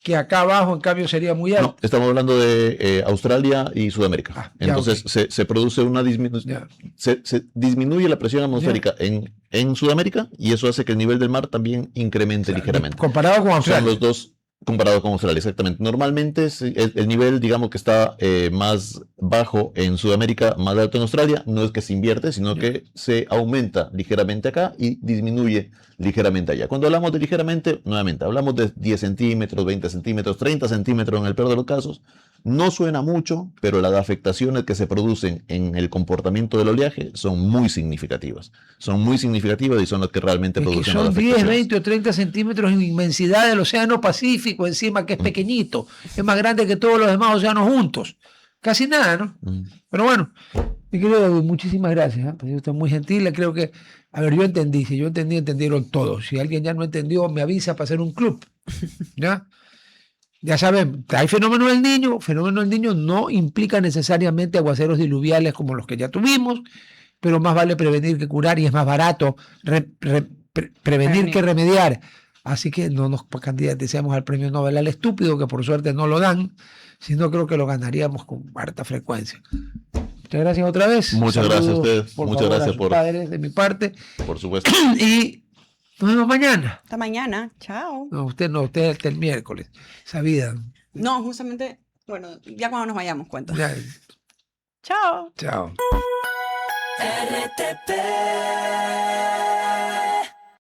que acá abajo en cambio sería muy alto. No, estamos hablando de Australia y Sudamérica. Entonces se produce una disminución, se disminuye la presión atmosférica en Sudamérica y eso hace que el nivel del mar también incremente ligeramente. Comparado con Australia. Son los dos comparado con Australia, exactamente. Normalmente el nivel, digamos que está más bajo en Sudamérica, más alto en Australia. No es que se invierte, sino que se aumenta ligeramente acá y disminuye ligeramente allá. Cuando hablamos de ligeramente, nuevamente, hablamos de 10 centímetros, 20 centímetros, 30 centímetros en el peor de los casos. No suena mucho, pero las afectaciones que se producen en el comportamiento del oleaje son muy significativas. Son muy significativas y son las que realmente producen las afectaciones. Son 10, 20 o 30 centímetros en inmensidad del océano Pacífico encima, que es pequeñito. Es más grande que todos los demás océanos juntos. Casi nada, ¿no? Pero bueno, mi querido David, muchísimas gracias. Pues usted es muy gentil. Creo que, a ver, yo entendí. Si yo entendí, entendieron todos. Si alguien ya no entendió, me avisa para hacer un club. ¿Ya? Ya saben, hay fenómeno del Niño. Fenómeno del Niño no implica necesariamente aguaceros diluviales como los que ya tuvimos, pero más vale prevenir que curar y es más barato prevenir que remediar. Así que no nos candidaticemos al premio Nobel al estúpido, que por suerte no lo dan, sino creo que lo ganaríamos con harta frecuencia. Muchas gracias otra vez. Muchas gracias a ustedes. Por Muchas favor, gracias a sus padres de mi parte. por supuesto. Y nos vemos mañana. Hasta mañana. Chao. No, usted hasta el miércoles. Esa vida. No, justamente, bueno, ya cuando nos vayamos cuento. Ya, Chao. chao. RTP